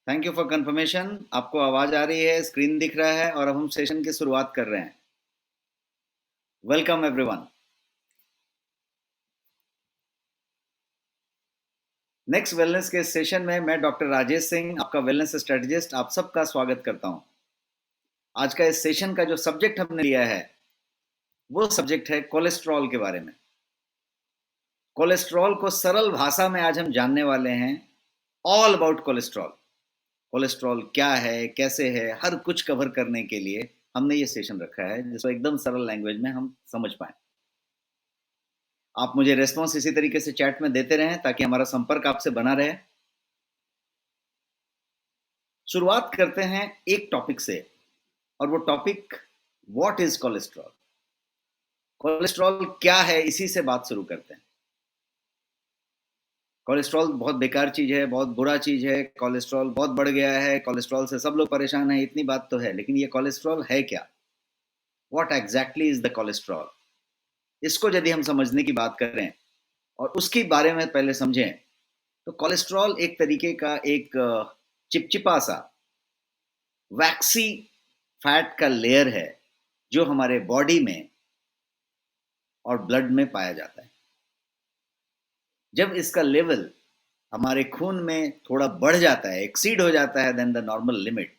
Thank you for confirmation. आपको आवाज आ रही है, स्क्रीन दिख रहा है और अब हम सेशन की शुरुआत कर रहे हैं। Welcome everyone. नेक्स्ट वेलनेस के सेशन में मैं डॉक्टर राजेश सिंह, आपका वेलनेस स्ट्रेटजिस्ट, आप सबका स्वागत करता हूं। आज का इस सेशन का जो सब्जेक्ट हमने लिया है वो सब्जेक्ट है कोलेस्ट्रॉल के बारे में। कोलेस्ट्रॉल को सरल भाषा में आज हम जानने वाले हैं। All about cholesterol. कोलेस्ट्रॉल क्या है, कैसे है, हर कुछ कवर करने के लिए हमने ये सेशन रखा है जिसको एकदम सरल लैंग्वेज में हम समझ पाए। आप मुझे रेस्पॉन्स इसी तरीके से चैट में देते रहें ताकि हमारा संपर्क आपसे बना रहे। शुरुआत करते हैं एक टॉपिक से, और वो topic what is cholesterol. Cholesterol क्या है, इसी से बात शुरू करते हैं। कोलेस्ट्रॉल बहुत बेकार चीज है, बहुत बुरा चीज है, कोलेस्ट्रॉल बहुत बढ़ गया है, कोलेस्ट्रॉल से सब लोग परेशान हैं, इतनी बात तो है, लेकिन ये कोलेस्ट्रॉल है क्या? What exactly is the cholesterol? इसको यदि हम समझने की बात करें और उसके बारे में पहले समझें, तो कोलेस्ट्रॉल एक तरीके का एक चिपचिपा सा वैक्सी फैट का लेयर है जो हमारे बॉडी में और ब्लड में पाया जाता है। जब इसका लेवल हमारे खून में थोड़ा बढ़ जाता है, एक्सीड हो जाता है then the normal limit,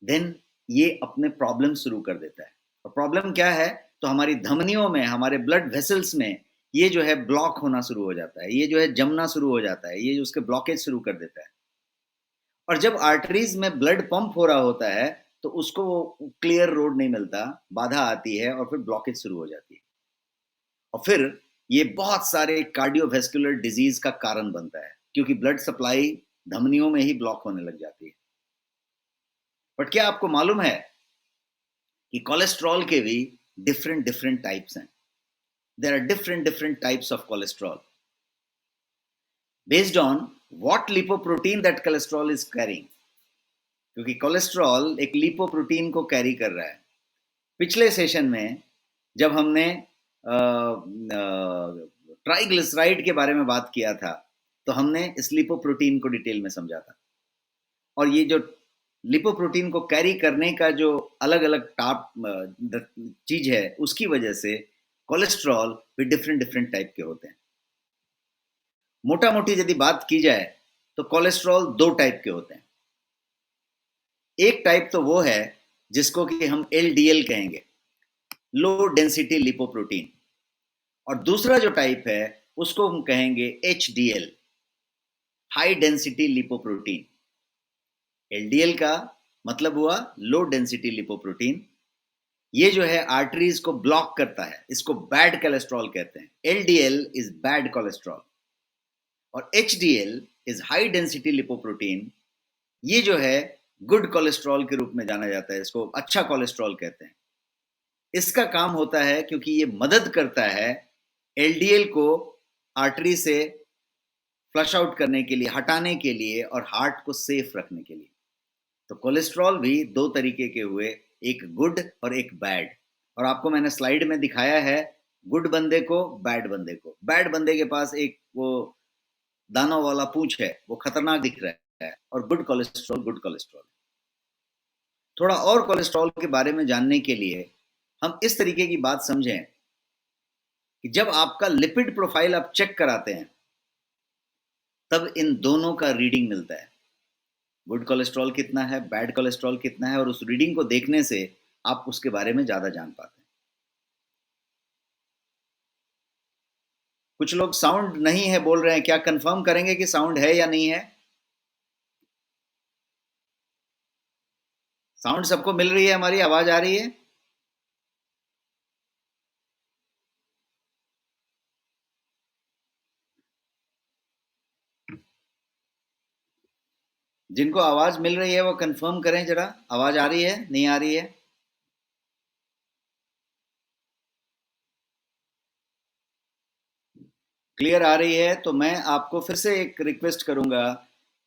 then ये अपने प्रॉब्लम शुरू कर देता है। और प्रॉब्लम क्या है? तो हमारी धमनियों में, हमारे ब्लड वेसल्स में ये जो है ब्लॉक होना शुरू हो जाता है, ये जो है जमना शुरू हो जाता है, ये उसके ब्लॉकेज शुरू कर देता है। और जब आर्टरीज में ब्लड पंप हो रहा होता है तो उसको वो क्लियर रोड नहीं मिलता, बाधा आती है और फिर ब्लॉकेज शुरू हो जाती है। और फिर ये बहुत सारे कार्डियोवैस्कुलर डिजीज का कारण बनता है, क्योंकि ब्लड सप्लाई धमनियों में ही ब्लॉक होने लग जाती है। बट क्या आपको मालूम है कि कोलेस्ट्रॉल के भी डिफरेंट डिफरेंट टाइप्स हैं? There are different different types of cholesterol based on what lipoprotein that cholesterol is carrying. क्योंकि कोलेस्ट्रॉल एक लिपोप्रोटीन को कैरी कर रहा है। पिछले सेशन में जब हमने ट्राइग्लिसराइड के बारे में बात किया था तो हमने इस लिपोप्रोटीन को डिटेल में समझा था। और ये जो लिपोप्रोटीन को कैरी करने का जो अलग अलग टाप चीज है, उसकी वजह से कोलेस्ट्रॉल भी डिफरेंट डिफरेंट टाइप के होते हैं। मोटा मोटी यदि बात की जाए तो कोलेस्ट्रॉल दो टाइप के होते हैं। एक टाइप तो वो है जिसको कि हम एलडीएल कहेंगे, लो डेंसिटी लिपोप्रोटीन, और दूसरा जो टाइप है उसको हम कहेंगे HDL, high density lipoprotein. LDL का मतलब हुआ लो डेंसिटी लिपोप्रोटीन। ये जो है आर्टरीज को ब्लॉक करता है, इसको बैड कोलेस्ट्रॉल कहते हैं। एलडीएल इज बैड कोलेस्ट्रॉल और HDL is high density lipoprotein. ये जो है गुड कोलेस्ट्रॉल के रूप में जाना जाता है, इसको अच्छा कोलेस्ट्रॉल कहते हैं। इसका काम होता है क्योंकि ये मदद करता है एलडीएल को आर्टरी से फ्लश आउट करने के लिए, हटाने के लिए और हार्ट को सेफ रखने के लिए। तो कोलेस्ट्रॉल भी दो तरीके के हुए, एक गुड और एक बैड। और आपको मैंने स्लाइड में दिखाया है गुड बंदे को, बैड बंदे को। बैड बंदे के पास एक वो दानों वाला पूंछ है, वो खतरनाक दिख रहा है, और गुड कोलेस्ट्रॉल। थोड़ा और कोलेस्ट्रॉल के बारे में जानने के लिए हम इस तरीके की बात समझें कि जब आपका लिपिड प्रोफाइल आप चेक कराते हैं तब इन दोनों का रीडिंग मिलता है। गुड कोलेस्ट्रॉल कितना है, बैड कोलेस्ट्रॉल कितना है, और उस रीडिंग को देखने से आप उसके बारे में ज्यादा जान पाते हैं। कुछ लोग साउंड नहीं है बोल रहे हैं, क्या कंफर्म करेंगे कि साउंड है या नहीं है? साउंड सबको मिल रही है? हमारी आवाज आ रही है? जिनको आवाज मिल रही है वो कंफर्म करें जरा, आवाज आ रही है, नहीं आ रही है? क्लियर आ रही है तो मैं आपको फिर से एक रिक्वेस्ट करूंगा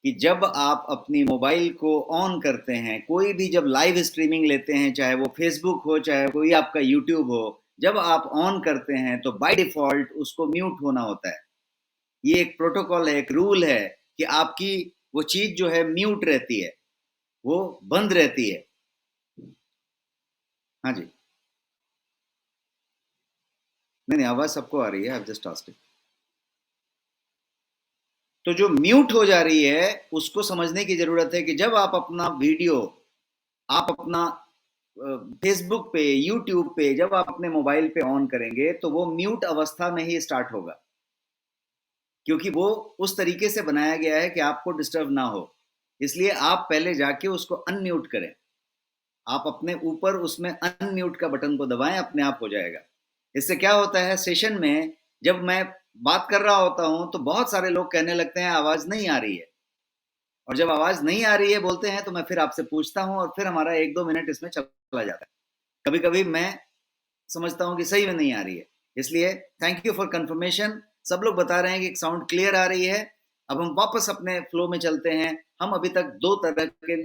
कि जब आप अपनी मोबाइल को ऑन करते हैं, कोई भी जब लाइव स्ट्रीमिंग लेते हैं, चाहे वो फेसबुक हो, चाहे कोई आपका यूट्यूब हो, जब आप ऑन करते हैं तो बाय डिफॉल्ट उसको म्यूट होना होता है। ये एक प्रोटोकॉल है, एक रूल है कि आपकी वो चीज जो है म्यूट रहती है, वो बंद रहती है। हाँ जी। नहीं नहीं, आवाज सबको आ रही है, आप जस्ट आस्क्ड। तो जो म्यूट हो जा रही है उसको समझने की जरूरत है कि जब आप अपना वीडियो, आप अपना फेसबुक पे, यूट्यूब पे जब आप अपने मोबाइल पे ऑन करेंगे तो वो म्यूट अवस्था में ही स्टार्ट होगा, क्योंकि वो उस तरीके से बनाया गया है कि आपको डिस्टर्ब ना हो। इसलिए आप पहले जाके उसको अनम्यूट करें। आप अपने ऊपर उसमें अनम्यूट का बटन को दबाएं, अपने आप हो जाएगा। इससे क्या होता है, सेशन में जब मैं बात कर रहा होता हूं तो बहुत सारे लोग कहने लगते हैं आवाज नहीं आ रही है, और जब आवाज नहीं आ रही है बोलते हैं तो मैं फिर आपसे पूछता हूं और फिर हमारा 1-2 मिनट इसमें चला जाता है। कभी कभी मैं समझता हूं कि सही में नहीं आ रही है। इसलिए थैंक यू फॉर कंफर्मेशन। सब लोग बता रहे हैं कि साउंड क्लियर आ रही है। अब हम वापस अपने फ्लो में चलते हैं। हम अभी तक दो तरह के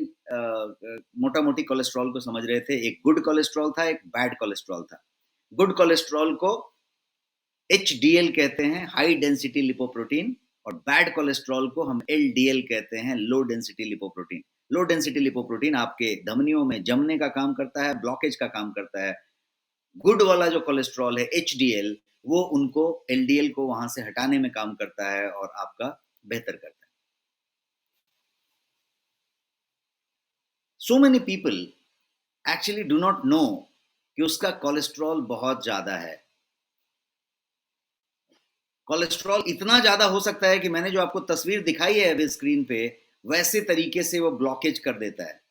मोटा मोटी कोलेस्ट्रॉल को समझ रहे थे। एक गुड कोलेस्ट्रॉल था, एक बैड कोलेस्ट्रॉल था। गुड कोलेस्ट्रॉल को HDL कहते हैं, हाई डेंसिटी लिपोप्रोटीन, और बैड कोलेस्ट्रॉल को हम LDL कहते हैं, low density lipoprotein. Low density lipoprotein आपके धमनियों में जमने का काम करता है, ब्लॉकेज का काम करता है। गुड वाला जो कोलेस्ट्रॉल है HDL, वो उनको LDL को वहां से हटाने में काम करता है और आपका बेहतर करता है। So many people actually do not know कि उसका कोलेस्ट्रॉल बहुत ज्यादा है। कोलेस्ट्रॉल इतना ज्यादा हो सकता है कि मैंने जो आपको तस्वीर दिखाई है अभी स्क्रीन पे, वैसे तरीके से वो ब्लॉकेज कर देता है।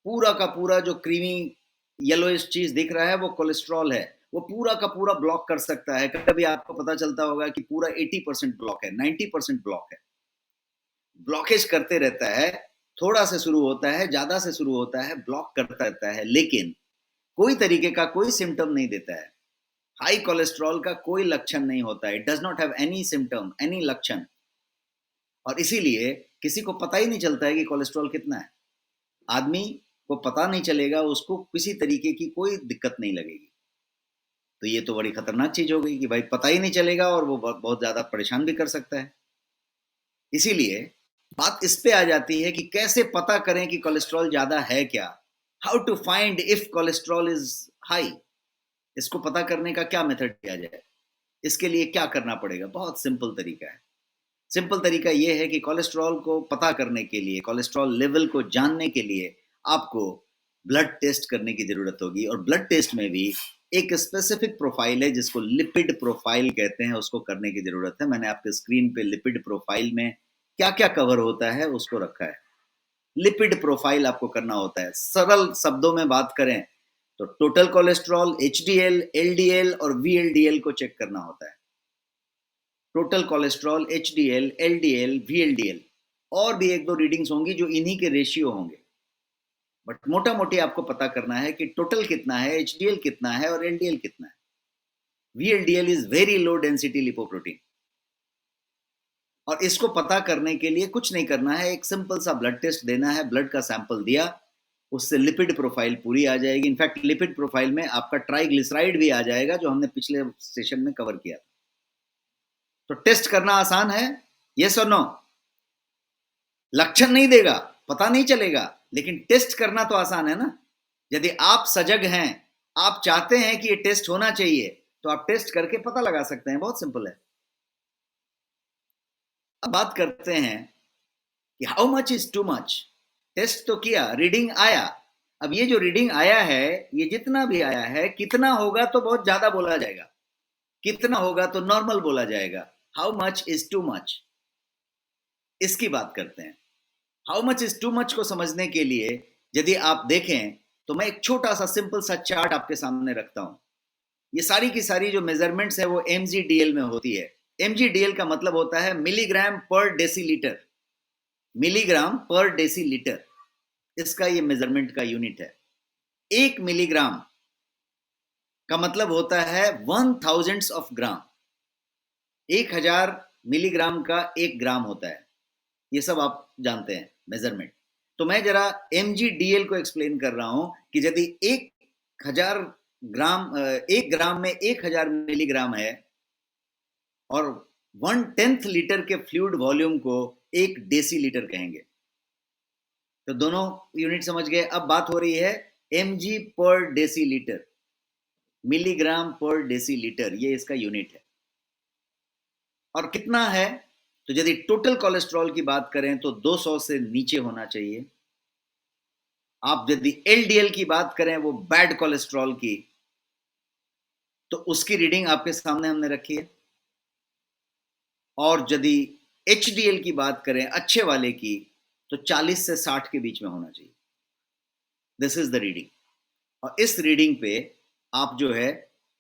पूरा का पूरा जो क्रीमी येलोइश चीज दिख रहा है वो कोलेस्ट्रॉल है। वो पूरा का पूरा ब्लॉक कर सकता है। कभी आपको पता चलता होगा कि पूरा 80% ब्लॉक है, 90% ब्लॉक है। ब्लॉकेज करते रहता है। थोड़ा से शुरू होता है, ज्यादा से शुरू होता है, ब्लॉक करता रहता है, लेकिन कोई तरीके का कोई सिम्टम नहीं देता है। हाई कोलेस्ट्रॉल का कोई लक्षण नहीं होता है। It does not have any symptom, any लक्षण। और इसीलिए किसी को पता ही नहीं चलता है कि कोलेस्ट्रॉल कितना है। आदमी को पता नहीं चलेगा, उसको किसी तरीके की कोई दिक्कत नहीं लगेगी। तो ये तो बड़ी खतरनाक चीज हो गई कि भाई पता ही नहीं चलेगा और वो बहुत ज्यादा परेशान भी कर सकता है। इसीलिए बात इस पे आ जाती है कि कैसे पता करें कि कोलेस्ट्रॉल ज्यादा है क्या। How to find if cholesterol is high. इसको पता करने का क्या मेथड किया जाए, इसके लिए क्या करना पड़ेगा। बहुत सिंपल तरीका है। सिंपल तरीका यह है कि कोलेस्ट्रॉल को पता करने के लिए, कोलेस्ट्रॉल लेवल को जानने के लिए आपको ब्लड टेस्ट करने की जरूरत होगी। और ब्लड टेस्ट में भी एक स्पेसिफिक प्रोफाइल है जिसको लिपिड प्रोफाइल कहते हैं, उसको करने की जरूरत है। मैंने आपके स्क्रीन पे लिपिड प्रोफाइल में क्या क्या कवर होता है उसको रखा है। लिपिड प्रोफाइल आपको करना होता है। सरल शब्दों में बात करें तो टोटल कोलेस्ट्रॉल, HDL, LDL और VLDL को चेक करना होता है। Total cholesterol, HDL, LDL, VLDL, और भी एक दो रीडिंग्स होंगी जो इन्हीं के रेशियो होंगे। बट मोटा मोटी आपको पता करना है कि टोटल कितना है, HDL कितना है और LDL कितना है। VLDL is very low density lipoprotein. और इसको पता करने के लिए कुछ नहीं करना है, एक सिंपल सा ब्लड टेस्ट देना है। ब्लड का सैंपल दिया, उससे लिपिड प्रोफाइल पूरी आ जाएगी। इनफैक्ट लिपिड प्रोफाइल में आपका ट्राइग्लिसराइड भी आ जाएगा, जो हमने पिछले सेशन में कवर किया था। तो टेस्ट करना आसान है, यस और नो। लक्षण नहीं देगा, पता नहीं चलेगा, लेकिन टेस्ट करना तो आसान है ना। यदि आप सजग हैं, आप चाहते हैं कि ये टेस्ट होना चाहिए, तो आप टेस्ट करके पता लगा सकते हैं। बहुत सिंपल है। अब बात करते हैं कि how much is too much. Test तो किया, रीडिंग आया। अब ये जो रीडिंग आया है, ये जितना भी आया है, कितना होगा तो बहुत ज्यादा बोला जाएगा, कितना होगा तो नॉर्मल बोला जाएगा। How much is too much, इसकी बात करते हैं। How much is too much को समझने के लिए यदि आप देखें तो मैं एक छोटा सा सिंपल सा चार्ट आपके सामने रखता हूं। ये सारी की सारी जो मेजरमेंट्स है वो MGDL में होती है। MGDL का मतलब होता है मिलीग्राम पर डेसीलीटर। मिलीग्राम पर डेसीलीटर, इसका ये मेजरमेंट का यूनिट है। 1 मिलीग्राम का मतलब होता है 1000 ऑफ ग्राम। 1000 मिलीग्राम का 1 ग्राम होता है। ये सब आप जानते हैं मेजरमेंट। तो मैं जरा MGDL को एक्सप्लेन कर रहा हूं कि यदि 1000 ग्राम, 1 ग्राम में 1000 मिलीग्राम है और 1/10 लीटर के फ्लूइड वॉल्यूम को 1 डेसीलीटर कहेंगे। तो दोनों यूनिट समझ गए। अब बात हो रही है mg पर डेसीलीटर, मिलीग्राम पर डेसीलीटर, ये इसका यूनिट है। और कितना है, तो यदि टोटल कोलेस्ट्रॉल की बात करें तो 200 से नीचे होना चाहिए। आप यदि एलडीएल की बात करें, वो बैड कोलेस्ट्रॉल की, तो उसकी रीडिंग आपके सामने हमने रखी है। और यदि एचडीएल की बात करें, अच्छे वाले की, तो 40 से 60 के बीच में होना चाहिए। This is the reading. और इस रीडिंग पे आप जो है,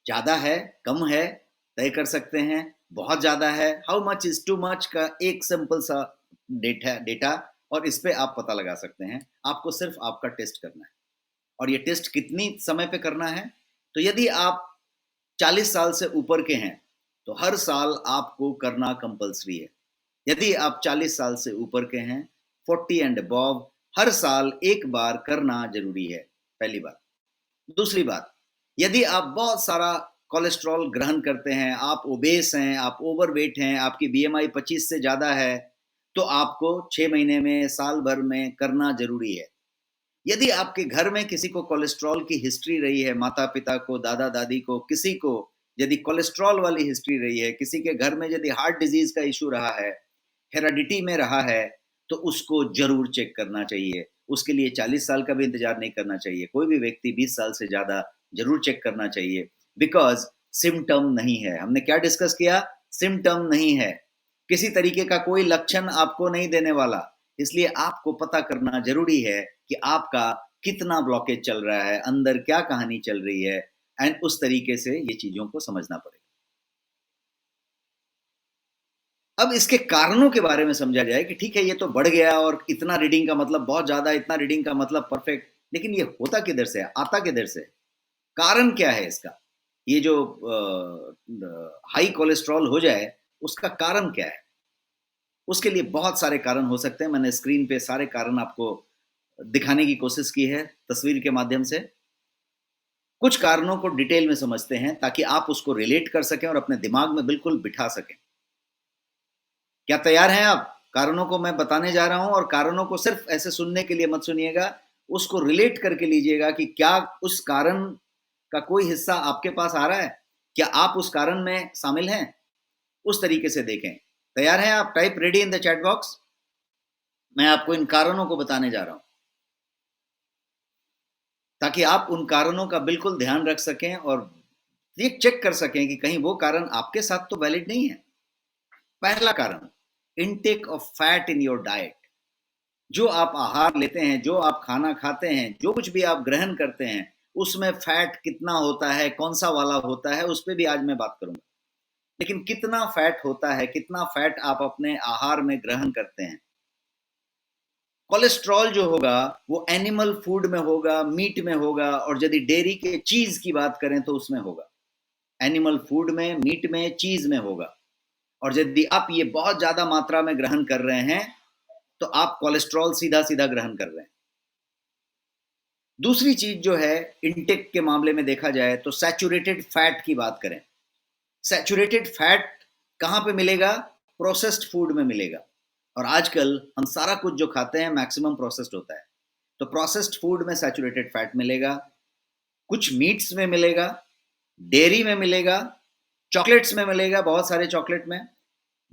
ज्यादा है कम है तय कर सकते हैं, बहुत ज्यादा है, how much is too much का एक सिंपल सा डेटा, और इस पे आप पता लगा सकते हैं। आपको सिर्फ आपका टेस्ट करना है। और ये टेस्ट कितनी समय पे करना है, तो यदि आप 40 साल से ऊपर के हैं तो हर साल आपको करना कंपलसरी है। यदि आप 40 साल से ऊपर के हैं, 40 एंड अबव, हर साल एक बार करना जरूरी है, पहली बात। दूसरी बात, यदि आप बहुत सारा कोलेस्ट्रॉल ग्रहण करते हैं, आप ओबेस हैं, आप ओवरवेट हैं, आपकी बीएमआई 25 से ज़्यादा है, तो आपको 6 महीने में, साल भर में करना जरूरी है। यदि आपके घर में किसी को कोलेस्ट्रॉल की हिस्ट्री रही है, माता पिता को, दादा दादी को, किसी को यदि कोलेस्ट्रॉल वाली हिस्ट्री रही है, किसी के घर में यदि हार्ट डिजीज का इशू रहा है, हेरेडिटी में रहा है, तो उसको जरूर चेक करना चाहिए। उसके लिए 40 साल का भी इंतजार नहीं करना चाहिए। कोई भी व्यक्ति 20 साल से ज्यादा जरूर चेक करना चाहिए, बिकॉज सिम्टम नहीं है। हमने क्या डिस्कस किया, सिम्टम नहीं है, किसी तरीके का कोई लक्षण आपको नहीं देने वाला। इसलिए आपको पता करना जरूरी है कि आपका कितना ब्लॉकेज चल रहा है, अंदर क्या कहानी चल रही है, एंड उस तरीके से ये चीजों को समझना पड़ेगा। अब इसके कारणों के बारे में समझा जाए कि ठीक है, ये तो बढ़ गया और इतना रीडिंग का मतलब बहुत ज्यादा, इतना रीडिंग का मतलब परफेक्ट, लेकिन ये होता किधर से है, आता किधर से, कारण क्या है इसका? ये जो हाई कोलेस्ट्रॉल हो जाए, उसका कारण क्या है? उसके लिए बहुत सारे कारण हो सकते हैं। मैंने स्क्रीन पे सारे कारण आपको दिखाने की कोशिश की है तस्वीर के माध्यम से। कुछ कारणों को डिटेल में समझते हैं ताकि आप उसको रिलेट कर सकें और अपने दिमाग में बिल्कुल बिठा सकें। क्या तैयार हैं आप? कारणों को मैं बताने जा रहा हूं, और कारणों को सिर्फ ऐसे सुनने के लिए मत सुनिएगा, उसको रिलेट करके लीजिएगा कि क्या उस कारण का कोई हिस्सा आपके पास आ रहा है, क्या आप उस कारण में शामिल हैं, उस तरीके से देखें। तैयार हैं आप? Type ready in the chat box. मैं आपको इन कारणों को बताने जा रहा हूं ताकि आप उन कारणों का बिल्कुल ध्यान रख सकें और ये चेक कर सकें कि कहीं वो कारण आपके साथ तो वैलिड नहीं है। पहला कारण, intake of fat in your diet. जो आप आहार लेते हैं, जो आप खाना खाते हैं, जो कुछ भी आप ग्रहण करते हैं, उसमें फैट कितना होता है, कौन सा वाला होता है, उस पर भी आज मैं बात करूंगा। लेकिन कितना फैट होता है, कितना फैट आप अपने आहार में ग्रहण करते हैं। कोलेस्ट्रॉल जो होगा वो एनिमल फूड में होगा, मीट में होगा, और यदि डेयरी के चीज की बात करें तो उसमें होगा। एनिमल फूड में, मीट में, चीज में होगा। और यदि आप ये बहुत ज्यादा मात्रा में ग्रहण कर रहे हैं तो आप कोलेस्ट्रॉल सीधा सीधा ग्रहण कर रहे हैं। दूसरी चीज जो है, इंटेक के मामले में देखा जाए तो सैचुरेटेड फैट की बात करें। सैचुरेटेड फैट कहां पे मिलेगा? प्रोसेस्ड फूड में मिलेगा। और आजकल हम सारा कुछ जो खाते हैं मैक्सिमम प्रोसेस्ड होता है, तो प्रोसेस्ड फूड में सैचुरेटेड फैट मिलेगा। कुछ मीट्स में मिलेगा, डेयरी में मिलेगा, चॉकलेट्स में मिलेगा, बहुत सारे चॉकलेट में,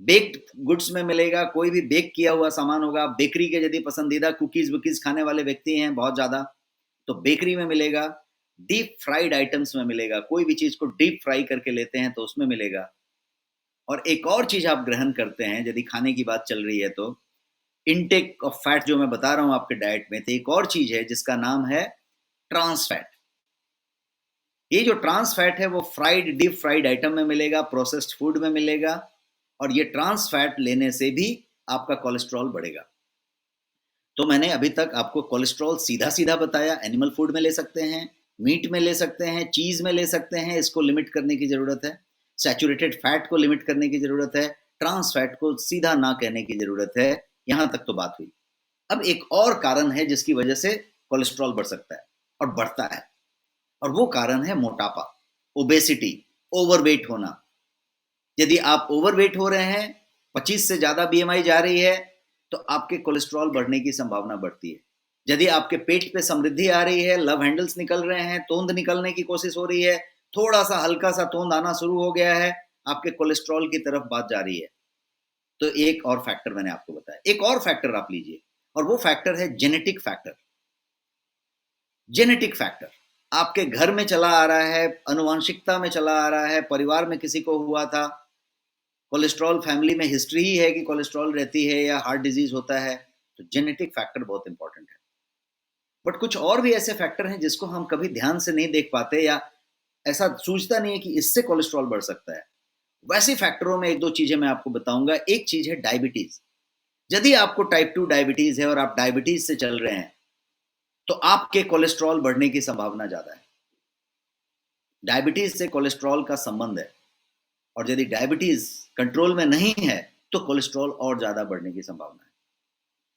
बेक्ड गुड्स में मिलेगा। कोई भी बेक किया हुआ सामान होगा, बेकरी के यदि पसंदीदा कुकीज वुकीज खाने वाले व्यक्ति हैं बहुत ज्यादा, तो बेकरी में मिलेगा। डीप फ्राइड आइटम्स में मिलेगा, कोई भी चीज को डीप फ्राई करके लेते हैं तो उसमें मिलेगा। और एक और चीज आप ग्रहण करते हैं, यदि खाने की बात चल रही है तो इनटेक ऑफ फैट जो मैं बता रहा हूं आपके डाइट में, तो एक और चीज है जिसका नाम है ट्रांस फैट। ये जो ट्रांस फैट है वो फ्राइड, डीप फ्राइड आइटम में मिलेगा, प्रोसेस्ड फूड में मिलेगा। और ये ट्रांस फैट लेने से भी आपका कोलेस्ट्रॉल बढ़ेगा। तो मैंने अभी तक आपको कोलेस्ट्रॉल सीधा सीधा बताया, एनिमल फूड में ले सकते हैं, मीट में ले सकते हैं, चीज में ले सकते हैं, इसको लिमिट करने की जरूरत है। सैचुरेटेड फैट को लिमिट करने की जरूरत है, ट्रांस फैट को सीधा ना कहने की जरूरत है। यहां तक तो बात हुई। अब एक और कारण है जिसकी वजह से कोलेस्ट्रॉल बढ़ सकता है और बढ़ता है, और वो कारण है मोटापा, ओबेसिटी, ओवरवेट होना। यदि आप ओवरवेट हो रहे हैं, 25 से ज्यादा बीएमआई जा रही है, तो आपके कोलेस्ट्रॉल बढ़ने की संभावना बढ़ती है। यदि आपके पेट पे समृद्धि आ रही है, लव हैंडल्स निकल रहे हैं, तोंद निकलने की कोशिश हो रही है, थोड़ा सा हल्का सा तोंद आना शुरू हो गया है, आपके कोलेस्ट्रॉल की तरफ बात जा रही है। तो एक और फैक्टर मैंने आपको बताया। एक और फैक्टर आप लीजिए, और वो फैक्टर है जेनेटिक फैक्टर। जेनेटिक फैक्टर आपके घर में चला आ रहा है, अनुवांशिकता में चला आ रहा है, परिवार में किसी को हुआ था, कोलेस्ट्रॉल फैमिली में हिस्ट्री ही है कि कोलेस्ट्रॉल रहती है या हार्ट डिजीज होता है, तो जेनेटिक फैक्टर बहुत इंपॉर्टेंट है। बट कुछ और भी ऐसे फैक्टर हैं जिसको हम कभी ध्यान से नहीं देख पाते, या ऐसा सूझता नहीं है कि इससे कोलेस्ट्रॉल बढ़ सकता है। वैसे फैक्टरों में एक दो चीजें मैं आपको बताऊंगा। एक चीज है डायबिटीज। यदि आपको टाइप 2 डायबिटीज है और आप डायबिटीज से चल रहे हैं, तो आपके कोलेस्ट्रॉल बढ़ने की संभावना ज्यादा है। डायबिटीज से कोलेस्ट्रॉल का संबंध है, और यदि डायबिटीज कंट्रोल में नहीं है तो कोलेस्ट्रॉल और ज्यादा बढ़ने की संभावना है।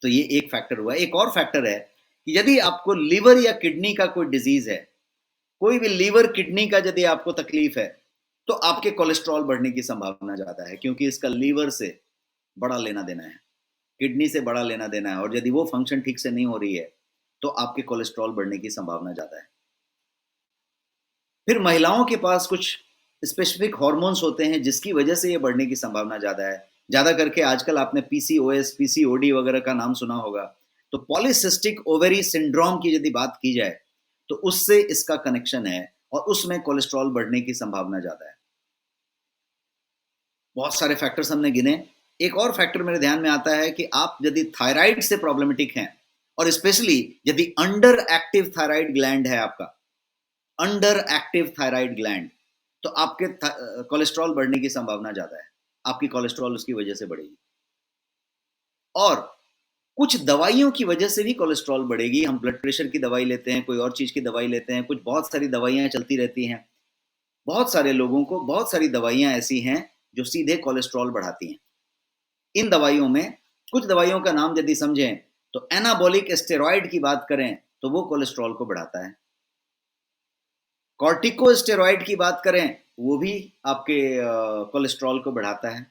तो ये एक फैक्टर हुआ। एक और फैक्टर है कि यदि आपको लीवर या किडनी का कोई डिजीज है, कोई भी लीवर किडनी का यदि आपको तकलीफ है, तो आपके कोलेस्ट्रॉल बढ़ने की संभावना ज्यादा है, क्योंकि इसका लीवर से बड़ा लेना देना है, किडनी से बड़ा लेना देना है, और यदि वो फंक्शन ठीक से नहीं हो रही है तो आपके कोलेस्ट्रॉल बढ़ने की संभावना ज्यादा है। फिर महिलाओं के पास कुछ स्पेसिफिक हॉर्मोन्स होते हैं जिसकी वजह से ये बढ़ने की संभावना ज्यादा है। ज्यादा करके आजकल आपने पीसीओएस, पीसीओडी वगैरह का नाम सुना होगा। तो पॉलीसिस्टिक ओवेरी सिंड्रोम की यदि बात की जाए तो उससे इसका कनेक्शन है, और उसमें कोलेस्ट्रॉल बढ़ने की संभावना ज्यादा है। बहुत सारे फैक्टर्स हमने गिने। एक और फैक्टर मेरे ध्यान में आता है कि आप यदि थायराइड से प्रॉब्लमेटिक हैं, और स्पेशली यदि अंडर एक्टिव थायराइड ग्लैंड है आपका, अंडर एक्टिव थायराइड ग्लैंड, तो आपके कोलेस्ट्रॉल बढ़ने की संभावना ज्यादा है। आपकी कोलेस्ट्रॉल उसकी वजह से बढ़ेगी। और कुछ दवाइयों की वजह से भी कोलेस्ट्रॉल बढ़ेगी। हम ब्लड प्रेशर की दवाई लेते हैं, कोई और चीज की दवाई लेते हैं, कुछ बहुत सारी दवाइयां चलती रहती हैं। बहुत सारे लोगों को बहुत सारी दवाइयां ऐसी हैं जो सीधे कोलेस्ट्रॉल बढ़ाती हैं। इन दवाइयों में कुछ दवाइयों का नाम यदि समझें तो एनाबॉलिक स्टेरॉइड की बात करें तो वो कोलेस्ट्रॉल को बढ़ाता है। कॉर्टिकोस्टेरॉइड की बात करें, वो भी आपके कोलेस्ट्रॉल को बढ़ाता है।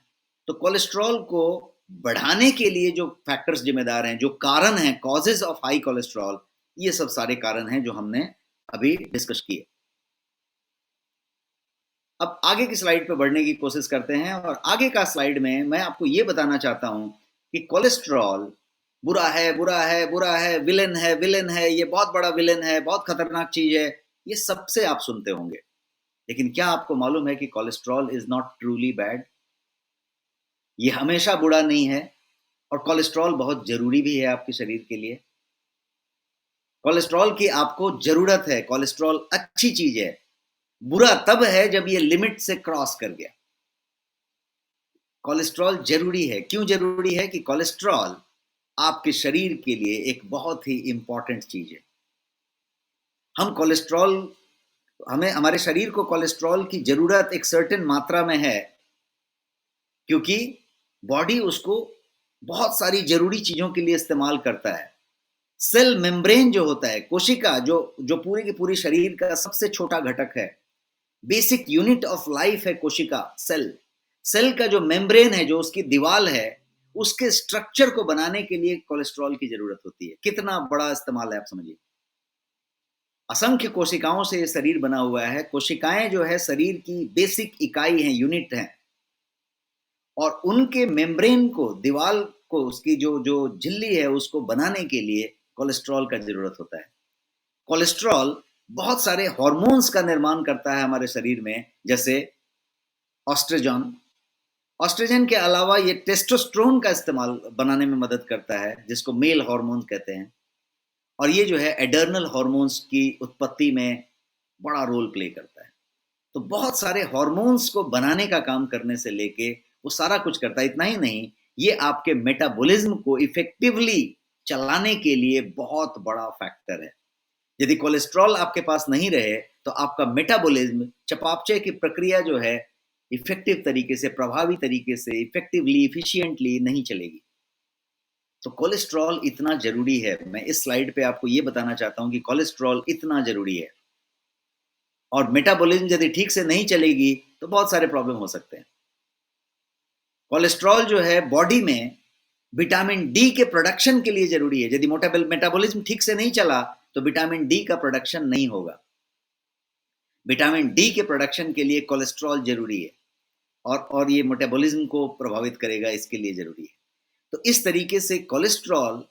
तो कोलेस्ट्रॉल को बढ़ाने के लिए जो फैक्टर्स जिम्मेदार हैं, जो कारण हैं, कॉजेज ऑफ हाई कोलेस्ट्रॉल, ये सब सारे कारण हैं जो हमने अभी डिस्कस किए। अब आगे की स्लाइड पे बढ़ने की कोशिश करते हैं, और आगे का स्लाइड में मैं आपको ये बताना चाहता हूं कि कोलेस्ट्रॉल बुरा है, बुरा है, बुरा है, विलेन है, विलेन है, ये बहुत बड़ा विलेन है, बहुत खतरनाक चीज है। ये सबसे आप सुनते होंगे, लेकिन क्या आपको मालूम है कि cholesterol is not truly bad? ये हमेशा बुरा नहीं है, और कोलेस्ट्रॉल बहुत जरूरी भी है आपके शरीर के लिए। कोलेस्ट्रॉल की आपको जरूरत है, कोलेस्ट्रॉल अच्छी चीज है। बुरा तब है जब ये लिमिट से क्रॉस कर गया। कोलेस्ट्रॉल जरूरी है। क्यों जरूरी है? कि कोलेस्ट्रॉल आपके शरीर के लिए एक बहुत ही इंपॉर्टेंट चीज है। हम कोलेस्ट्रॉल हमें हमारे शरीर को कोलेस्ट्रॉल की जरूरत एक सर्टेन मात्रा में है, क्योंकि बॉडी उसको बहुत सारी जरूरी चीजों के लिए इस्तेमाल करता है। सेल मेम्ब्रेन जो होता है, कोशिका जो जो पूरे के पूरे शरीर का सबसे छोटा घटक है, बेसिक यूनिट ऑफ लाइफ है कोशिका, सेल। सेल का जो मेम्ब्रेन है, जो उसकी दीवार है, उसके स्ट्रक्चर को बनाने के लिए कोलेस्ट्रॉल की जरूरत होती है। कितना बड़ा इस्तेमाल है आप समझिए। असंख्य कोशिकाओं से ये शरीर बना हुआ है। कोशिकाएं जो है शरीर की बेसिक इकाई हैं, यूनिट हैं, और उनके मेम्ब्रेन को, दीवार को, उसकी जो जो झिल्ली है, उसको बनाने के लिए कोलेस्ट्रॉल का जरूरत होता है। कोलेस्ट्रॉल बहुत सारे हार्मोन्स का निर्माण करता है हमारे शरीर में, जैसे ऑस्ट्रोजन। ऑस्ट्रोजन के अलावा ये टेस्टोस्टेरोन का इस्तेमाल बनाने में मदद करता है, जिसको मेल हार्मोन कहते हैं। और ये जो है एडर्नल हार्मोन्स की उत्पत्ति में बड़ा रोल प्ले करता है। तो बहुत सारे हार्मोन्स को बनाने का काम करने से लेके वो सारा कुछ करता है। इतना ही नहीं, ये आपके मेटाबॉलिज्म को इफेक्टिवली चलाने के लिए बहुत बड़ा फैक्टर है। यदि कोलेस्ट्रॉल आपके पास नहीं रहे तो आपका मेटाबॉलिज्म, चयापचय की प्रक्रिया जो है, इफेक्टिव तरीके से, प्रभावी तरीके से, इफेक्टिवली, इफिशिएंटली नहीं चलेगी। तो कोलेस्ट्रॉल इतना जरूरी है। मैं इस स्लाइड पे आपको ये बताना चाहता हूं कि कोलेस्ट्रॉल इतना जरूरी है, और मेटाबॉलिज्म यदि ठीक से नहीं चलेगी तो बहुत सारे प्रॉब्लम हो सकते हैं। कोलेस्ट्रॉल जो है बॉडी में विटामिन डी के प्रोडक्शन के लिए जरूरी है। यदि मेटाबॉलिज्म ठीक से नहीं चला तो विटामिन डी का प्रोडक्शन नहीं होगा। विटामिन डी के प्रोडक्शन के लिए कोलेस्ट्रॉल जरूरी है और ये मेटाबॉलिज्म को प्रभावित करेगा, इसके लिए जरूरी है। तो इस तरीके से कोलेस्ट्रॉल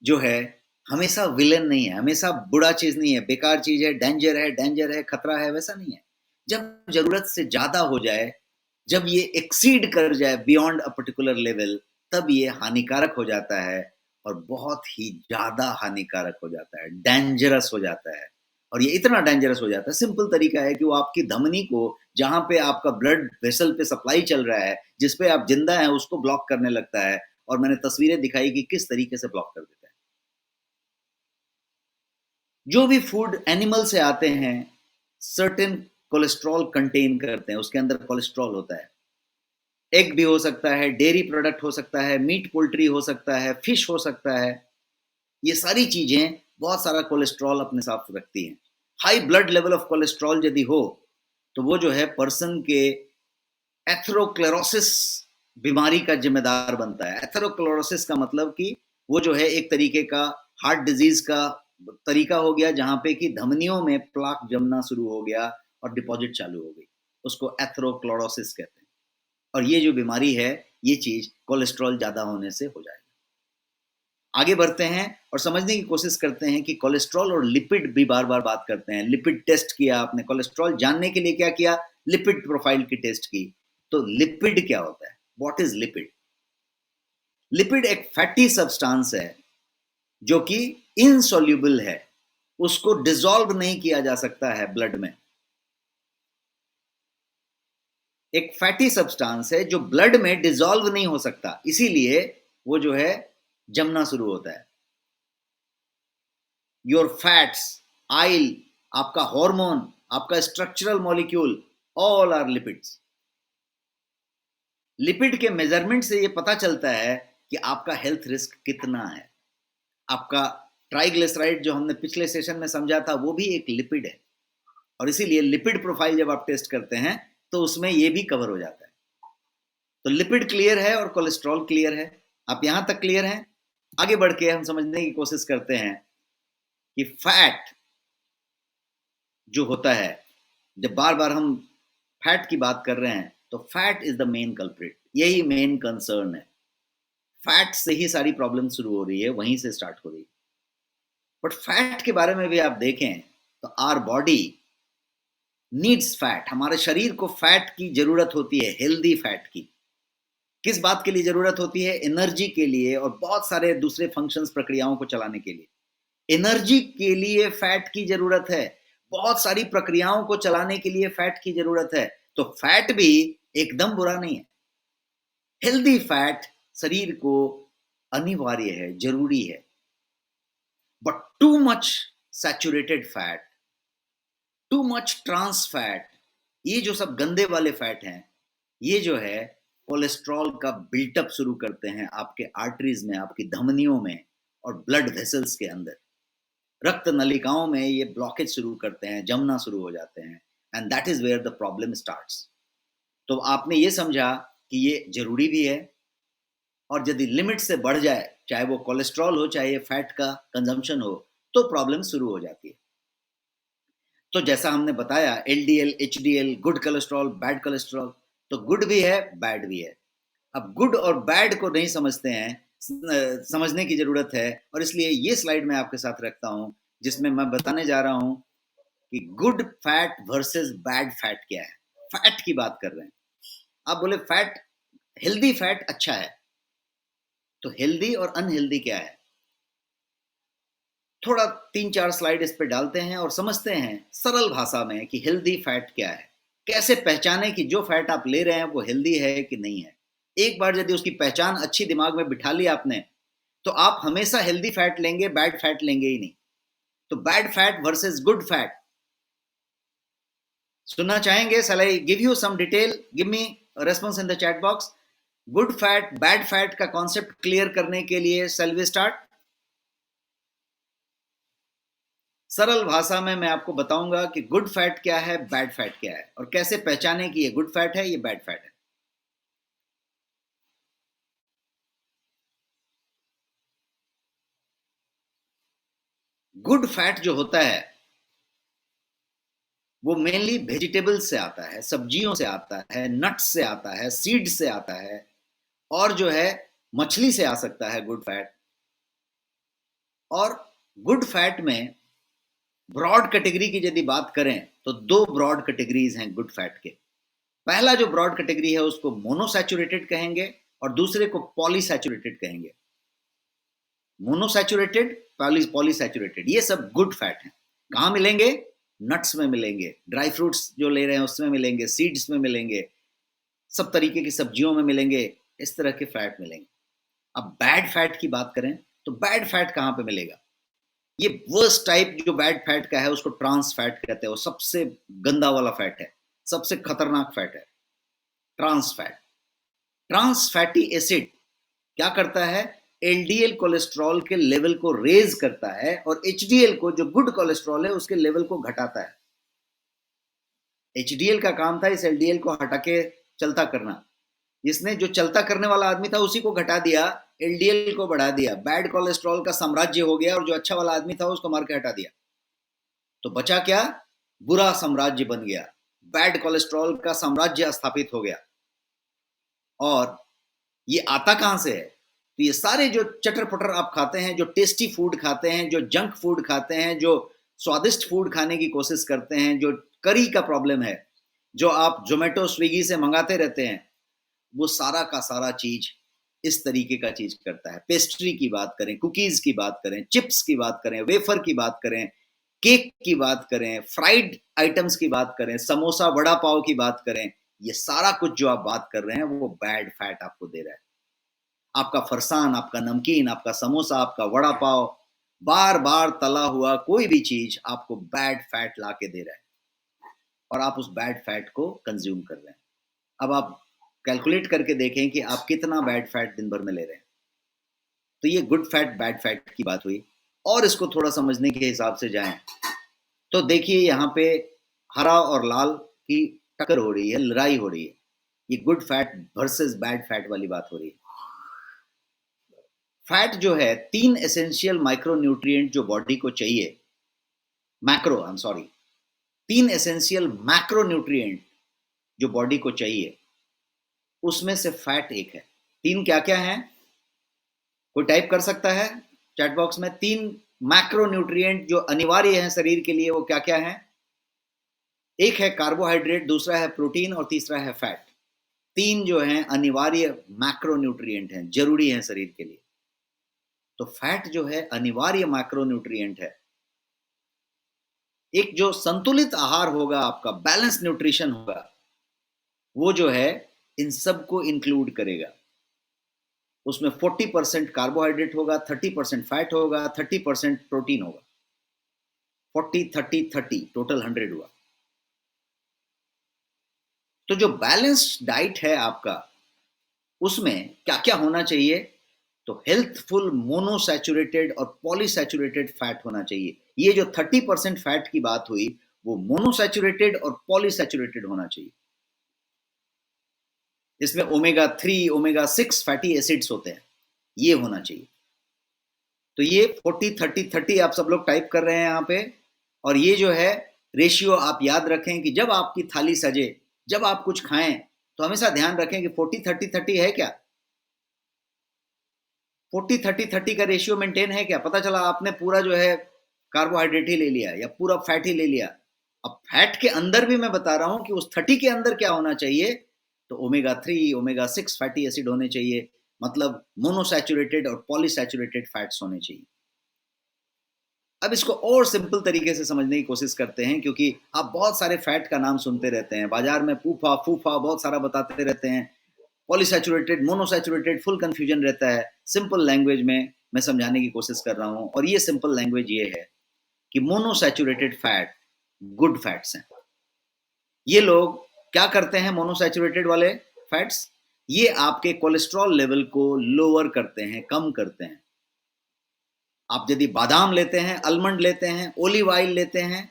जो है हमेशा विलेन नहीं है, हमेशा बुरा चीज नहीं है, बेकार चीज है, डेंजर है, खतरा है, वैसा नहीं है। जब जरूरत से ज्यादा हो जाए, जब ये एक्सीड कर जाए बियॉन्ड अ पर्टिकुलर लेवल, तब ये हानिकारक हो जाता है और बहुत ही ज्यादा हानिकारक हो जाता है, डेंजरस हो जाता है। और ये इतना डेंजरस हो जाता है, सिंपल तरीका है कि वो आपकी धमनी को, जहां पे आपका ब्लड वेसल पे सप्लाई चल रहा है, जिस पे आप जिंदा हैं, उसको ब्लॉक करने लगता है। और मैंने तस्वीरें दिखाई कि किस तरीके से ब्लॉक कर देता है। जो भी फूड एनिमल से आते हैं सर्टेन कोलेस्ट्रॉल कंटेन करते हैं, उसके अंदर कोलेस्ट्रॉल होता है। एग भी हो सकता है, डेयरी प्रोडक्ट हो सकता है, मीट पोल्ट्री हो सकता है, फिश हो सकता है। ये सारी चीजें बहुत सारा कोलेस्ट्रॉल अपने साथ रखती हैं। High blood level of cholesterol यदि हो तो वो जो है पर्सन के एथेरोस्क्लेरोसिस बीमारी का जिम्मेदार बनता है। एथेरोस्क्लेरोसिस का मतलब कि वो जो है एक तरीके का हार्ट डिजीज का तरीका हो गया, जहां पे कि धमनियों में प्लाक जमना शुरू हो गया और डिपॉजिट चालू हो गई, उसको एथेरोस्क्लेरोसिस कहते हैं। और ये जो बीमारी है, ये चीज कोलेस्ट्रॉल ज्यादा होने से हो जाएगी। आगे बढ़ते हैं और समझने की कोशिश करते हैं कि कोलेस्ट्रॉल और लिपिड भी बार बार बात करते हैं। लिपिड टेस्ट किया आपने, कोलेस्ट्रॉल जानने के लिए क्या किया, लिपिड प्रोफाइल की टेस्ट की। तो लिपिड क्या होता है, व्हाट इज लिपिड? लिपिड एक फैटी सब्सटेंस है जो कि इनसॉल्युबल है, उसको डिसॉल्व नहीं किया जा सकता है ब्लड में। एक फैटी सब्सटेंस है जो ब्लड में डिसॉल्व नहीं हो सकता, इसीलिए वो जो है जमना शुरू होता है। योर फैट्स, आइल, आपका हार्मोन, आपका structural molecule, all are lipids. Lipid के मेजरमेंट से ये पता चलता है कि आपका हेल्थ रिस्क कितना है। आपका ट्राइग्लिसराइड जो हमने पिछले सेशन में समझा था, वो भी एक लिपिड है। और इसीलिए लिपिड प्रोफाइल जब आप टेस्ट करते हैं तो उसमें ये भी कवर हो जाता है। तो लिपिड क्लियर है और कोलेस्ट्रॉल क्लियर है। आप यहां तक क्लियर हैं? आगे बढ़ के हम समझने की कोशिश करते हैं कि फैट जो होता है, जब बार बार हम फैट की बात कर रहे हैं तो fat is the main culprit, यही मेन कंसर्न है। फैट से ही सारी प्रॉब्लम शुरू हो रही है, वहीं से स्टार्ट हो रही है। बट फैट के बारे में भी आप देखें तो आवर बॉडी नीड्स फैट, हमारे शरीर को फैट की जरूरत होती है, हेल्दी फैट की। किस बात के लिए जरूरत होती है? एनर्जी के लिए और बहुत सारे दूसरे फंक्शंस, प्रक्रियाओं को चलाने के लिए। एनर्जी के लिए फैट की जरूरत है, बहुत सारी प्रक्रियाओं को चलाने के लिए फैट की जरूरत है। तो फैट भी एकदम बुरा नहीं है। हेल्दी फैट शरीर को अनिवार्य है, जरूरी है। But too much saturated fat, too much trans fat, ये जो सब गंदे वाले फैट हैं, ये जो है कोलेस्ट्रॉल का बिल्टअप शुरू करते हैं आपके आर्टरीज में, आपकी धमनियों में और ब्लड वेसल्स के अंदर। रक्त नलिकाओं में ये ब्लॉकेज शुरू करते हैं, जमना शुरू हो जाते हैं। And that is where the problem starts. तो आपने ये समझा कि ये जरूरी भी है, और यदि लिमिट से बढ़ जाए, चाहे वो कोलेस्ट्रॉल हो, चाहे ये फैट का कंजम्पशन हो, तो प्रॉब्लम शुरू हो जाती है। तो जैसा हमने बताया, LDL, HDL, good cholesterol, bad cholesterol. तो गुड भी है, बैड भी है। अब गुड और बैड को नहीं समझते हैं, समझने की जरूरत है। और इसलिए ये स्लाइड मैं आपके साथ रखता हूं, जिसमें मैं बताने जा रहा हूं कि good fat versus bad fat क्या है। फैट की बात कर रहे हैं। आप बोले फैट, हेल्दी फैट अच्छा है, तो हेल्दी और अनहेल्दी क्या है? थोड़ा 3-4 स्लाइड इस पे डालते हैं और समझते हैं सरल भाषा में कि हेल्दी फैट क्या है। कैसे पहचाने कि जो फैट आप ले रहे हैं वो हेल्दी है कि नहीं है। एक बार यदि उसकी पहचान अच्छी दिमाग में बिठा ली आपने, तो आप हमेशा हेल्दी फैट लेंगे, बैड फैट लेंगे ही नहीं। तो bad fat versus good fat सुनना चाहेंगे? Shall I give you some detail? Give me response in the chat box. Good fat, bad fat का कॉन्सेप्ट क्लियर करने के लिए शैल वी स्टार्ट? सरल भाषा में मैं आपको बताऊंगा कि गुड फैट क्या है, बैड फैट क्या है, और कैसे पहचाने कि ये गुड फैट है, ये बैड फैट है। गुड फैट जो होता है वो मेनली वेजिटेबल्स से आता है, सब्जियों से आता है, नट्स से आता है, सीड से आता है, और जो है मछली से आ सकता है गुड फैट। और गुड फैट में ब्रॉड कैटेगरी की यदि बात करें तो दो ब्रॉड कैटेगरीज हैं गुड फैट के। पहला जो ब्रॉड कैटेगरी है उसको मोनोसैचुरेटेड कहेंगे और दूसरे को पॉलीसैचुरेटेड कहेंगे। मोनोसैचुरेटेड, पॉलीसैचुरेटेड, ये सब गुड फैट हैं। कहाँ मिलेंगे? नट्स में मिलेंगे, ड्राई फ्रूट्स जो ले रहे हैं उसमें मिलेंगे, सीड्स में मिलेंगे, सब तरीके की सब्जियों में मिलेंगे, इस तरह के फैट मिलेंगे। अब बैड फैट की बात करें तो बैड फैट कहाँ पे मिलेगा? ये वर्स्ट टाइप जो बैड फैट का है उसको ट्रांस फैट कहते हैं। वो सबसे गंदा वाला फैट है, सबसे खतरनाक फैट है trans fat. Trans fatty acid क्या करता है? एलडीएल कोलेस्ट्रॉल के लेवल को रेज करता है और एचडीएल को, जो गुड कोलेस्ट्रॉल है, उसके लेवल को घटाता है। एचडीएल का काम था इस एलडीएल को हटा के चलता करना। इसने जो चलता करने वाला आदमी था उसी को घटा दिया, एलडीएल को बढ़ा दिया, बैड कोलेस्ट्रॉल का साम्राज्य हो गया और जो अच्छा वाला आदमी था उसको मार के हटा दिया। तो बचा क्या? बुरा साम्राज्य बन गया, बैड कोलेस्ट्रॉल का साम्राज्य स्थापित हो गया। और ये आता कहां से है? तो ये सारे जो चटर पटर आप खाते हैं, जो टेस्टी फूड खाते हैं, जो जंक फूड खाते हैं, जो स्वादिष्ट फूड खाने की कोशिश करते हैं, जो करी का प्रॉब्लम है, जो आप जोमेटो स्विगी से मंगाते रहते हैं, वो सारा का सारा चीज इस तरीके का चीज करता है। पेस्ट्री की बात करें, कुकीज की बात करें, चिप्स की बात करें, वेफर की बात करें, केक की बात करें, फ्राइड आइटम्स की बात करें, समोसा वड़ा पाव की बात करें, ये सारा कुछ जो आप बात कर रहे हैं वो बैड फैट आपको दे रहा है। आपका फरसान, आपका नमकीन, आपका समोसा, आपका वड़ा पाव, बार बार तला हुआ कोई भी चीज आपको बैड फैट ला के दे रहा है और आप उस बैड फैट को कंज्यूम कर रहे हैं। अब आप कैलकुलेट करके देखें कि आप कितना बैड फैट दिन भर में ले रहे हैं। तो ये गुड फैट बैड फैट की बात हुई। और इसको थोड़ा समझने के हिसाब से जाएं तो देखिए यहाँ पे हरा और लाल की टक्कर हो रही है, लड़ाई हो रही है। ये good fat versus bad fat वाली बात हो रही है। फैट जो है, 3 एसेंशियल माइक्रोन्यूट्रिएंट जो बॉडी को चाहिए, macro, I am sorry, 3 essential macronutrient जो बॉडी को चाहिए, उसमें से फैट एक है। 3 क्या क्या है? कोई टाइप कर सकता है चैट बॉक्स में? 3 मैक्रोन्यूट्रिएंट जो अनिवार्य हैं शरीर के लिए, वो क्या क्या है? एक है कार्बोहाइड्रेट, दूसरा है प्रोटीन और तीसरा है फैट। 3 जो हैं अनिवार्य मैक्रोन्यूट्रिएंट हैं, जरूरी हैं शरीर के लिए। तो फैट जो है अनिवार्य मैक्रोन्यूट्रिएंट है। एक जो संतुलित आहार होगा आपका, बैलेंस न्यूट्रिशन होगा, वो जो है इन सब को इंक्लूड करेगा। उसमें 40% कार्बोहाइड्रेट होगा, 30% फैट होगा, 30% प्रोटीन होगा। 40 30 30 टोटल 100 हुआ। तो जो बैलेंस्ड डाइट है आपका, उसमें क्या क्या होना चाहिए? तो हेल्थफुल मोनोसैचुरेटेड और पॉलीसैचुरेटेड फैट होना चाहिए। ये जो 30% फैट की बात हुई वो मोनोसैचुरेटेड और पॉलीसैचुरेटेड होना चाहिए। इसमें ओमेगा 3 ओमेगा 6 फैटी एसिड्स होते हैं, ये होना चाहिए। तो ये 40 30 30 आप सब लोग टाइप कर रहे हैं यहाँ पे। और ये जो है रेशियो आप याद रखें कि जब आपकी थाली सजे, जब आप कुछ खाएं, तो हमेशा ध्यान रखें कि 40 30 30 है क्या? 40 30 30 का रेशियो मेंटेन है क्या? पता चला आपने पूरा जो है कार्बोहाइड्रेट ही ले लिया या पूरा फैट ही ले लिया। अब फैट के अंदर भी मैं बता रहा हूं कि उस 30 के अंदर क्या होना चाहिए? तो ओमेगा 3 ओमेगा 6 फैटी एसिड होने चाहिए, मतलब मोनोसैचुरेटेड और पॉलीसैचुरेटेड फैट्स होने चाहिए। अब इसको और सिंपल तरीके से समझने की कोशिश करते हैं, क्योंकि आप बहुत सारे फैट का नाम सुनते रहते हैं बाजार में, फूफा फूफा बहुत सारा बताते रहते हैं, पॉलीसैचुरेटेड मोनोसैचुरेटेड, फुल कंफ्यूजन रहता है। सिंपल लैंग्वेज में मैं समझाने की कोशिश कर रहा हूँ, और ये सिंपल लैंग्वेज ये है कि मोनोसैचुरेटेड फैट गुड फैट्स हैं। ये लोग क्या करते हैं? मोनोसैचुरेटेड वाले फैट्स, ये आपके कोलेस्ट्रॉल लेवल को लोअर करते हैं, कम करते हैं। आप यदि बादाम लेते हैं, आलमंड लेते हैं, ओलिव ऑयल लेते हैं,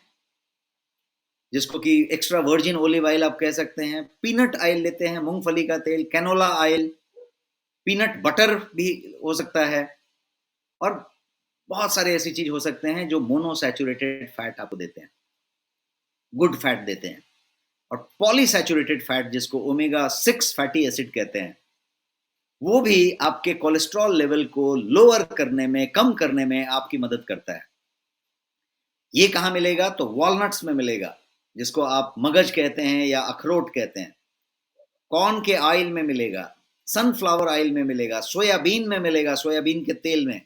जिसको कि एक्स्ट्रा वर्जिन ओलिव ऑयल आप कह सकते हैं, पीनट ऑयल लेते हैं, मूंगफली का तेल, कैनोला ऑयल, पीनट बटर भी हो सकता है, और बहुत सारे ऐसी चीज हो सकते हैं जो मोनोसैचुरेटेड फैट आपको देते हैं, गुड फैट देते हैं। और पॉलीसैचुरेटेड फैट, जिसको ओमेगा 6 फैटी एसिड कहते हैं, वो भी आपके कोलेस्ट्रॉल लेवल को लोअर करने में, कम करने में आपकी मदद करता है। ये कहाँ मिलेगा? तो वॉलनट्स में मिलेगा, जिसको आप मगज कहते हैं या अखरोट कहते हैं। कॉर्न के ऑयल में मिलेगा, सनफ्लावर ऑयल में मिलेगा, सोयाबीन में मिलेगा, सोयाबीन के तेल में,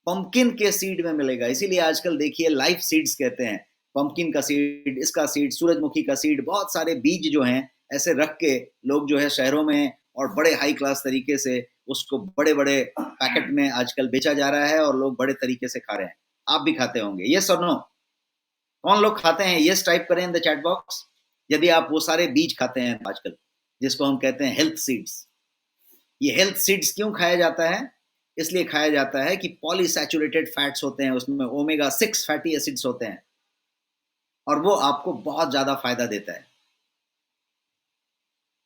पंपकिन के सीड में मिलेगा। इसीलिए आजकल देखिए लाइफ सीड्स कहते हैं, पंपकिन का सीड, इसका सीड, सूरजमुखी का सीड, बहुत सारे बीज जो हैं ऐसे रख के लोग जो है शहरों में और बड़े हाई क्लास तरीके से उसको बड़े बड़े पैकेट में आजकल बेचा जा रहा है और लोग बड़े तरीके से खा रहे हैं। आप भी खाते होंगे, यस और नो? कौन लोग खाते हैं? यस टाइप करें इन द चैट बॉक्स यदि आप वो सारे बीज खाते हैं आजकल, जिसको हम कहते हैं हेल्थ सीड्स। ये हेल्थ सीड्स क्यों खाया जाता है? इसलिए खाया जाता है कि पॉलीसैचुरेटेड फैट्स होते हैं, उसमें ओमेगा 6 फैटी एसिड्स होते हैं और वो आपको बहुत ज्यादा फायदा देता है।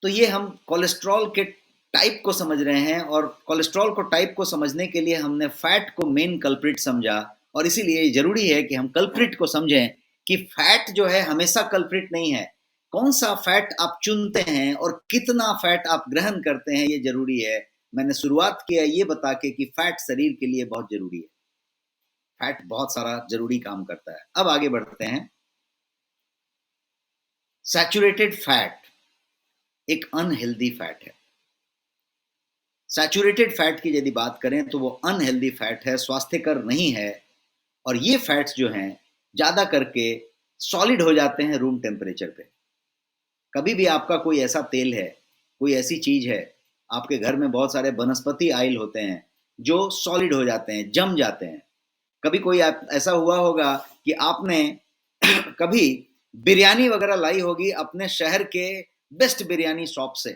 तो ये हम कोलेस्ट्रॉल के टाइप को समझ रहे हैं, और कोलेस्ट्रॉल को टाइप को समझने के लिए हमने फैट को मेन कल्प्रिट समझा, और इसीलिए जरूरी है कि हम कल्प्रिट को समझें कि फैट जो है हमेशा कल्प्रिट नहीं है। कौन सा फैट आप चुनते हैं और कितना फैट आप ग्रहण करते हैं, ये जरूरी है। मैंने शुरुआत किया ये बता के कि फैट शरीर के लिए बहुत जरूरी है, फैट बहुत सारा जरूरी काम करता है। अब आगे बढ़ते हैं। सैचुरेटेड फैट एक अनहेल्दी फैट है। सैचुरेटेड फैट की यदि बात करें तो वो अनहेल्दी फैट है, स्वास्थ्यकर नहीं है। और ये फैट्स जो हैं ज्यादा करके सॉलिड हो जाते हैं रूम टेम्परेचर पे। कभी भी आपका कोई ऐसा तेल है, कोई ऐसी चीज है, आपके घर में बहुत सारे वनस्पति ऑयल होते हैं जो सॉलिड हो जाते हैं, जम जाते हैं। कभी कोई ऐसा हुआ होगा कि आपने कभी बिरयानी वगैरह लाई होगी अपने शहर के बेस्ट बिरयानी शॉप से।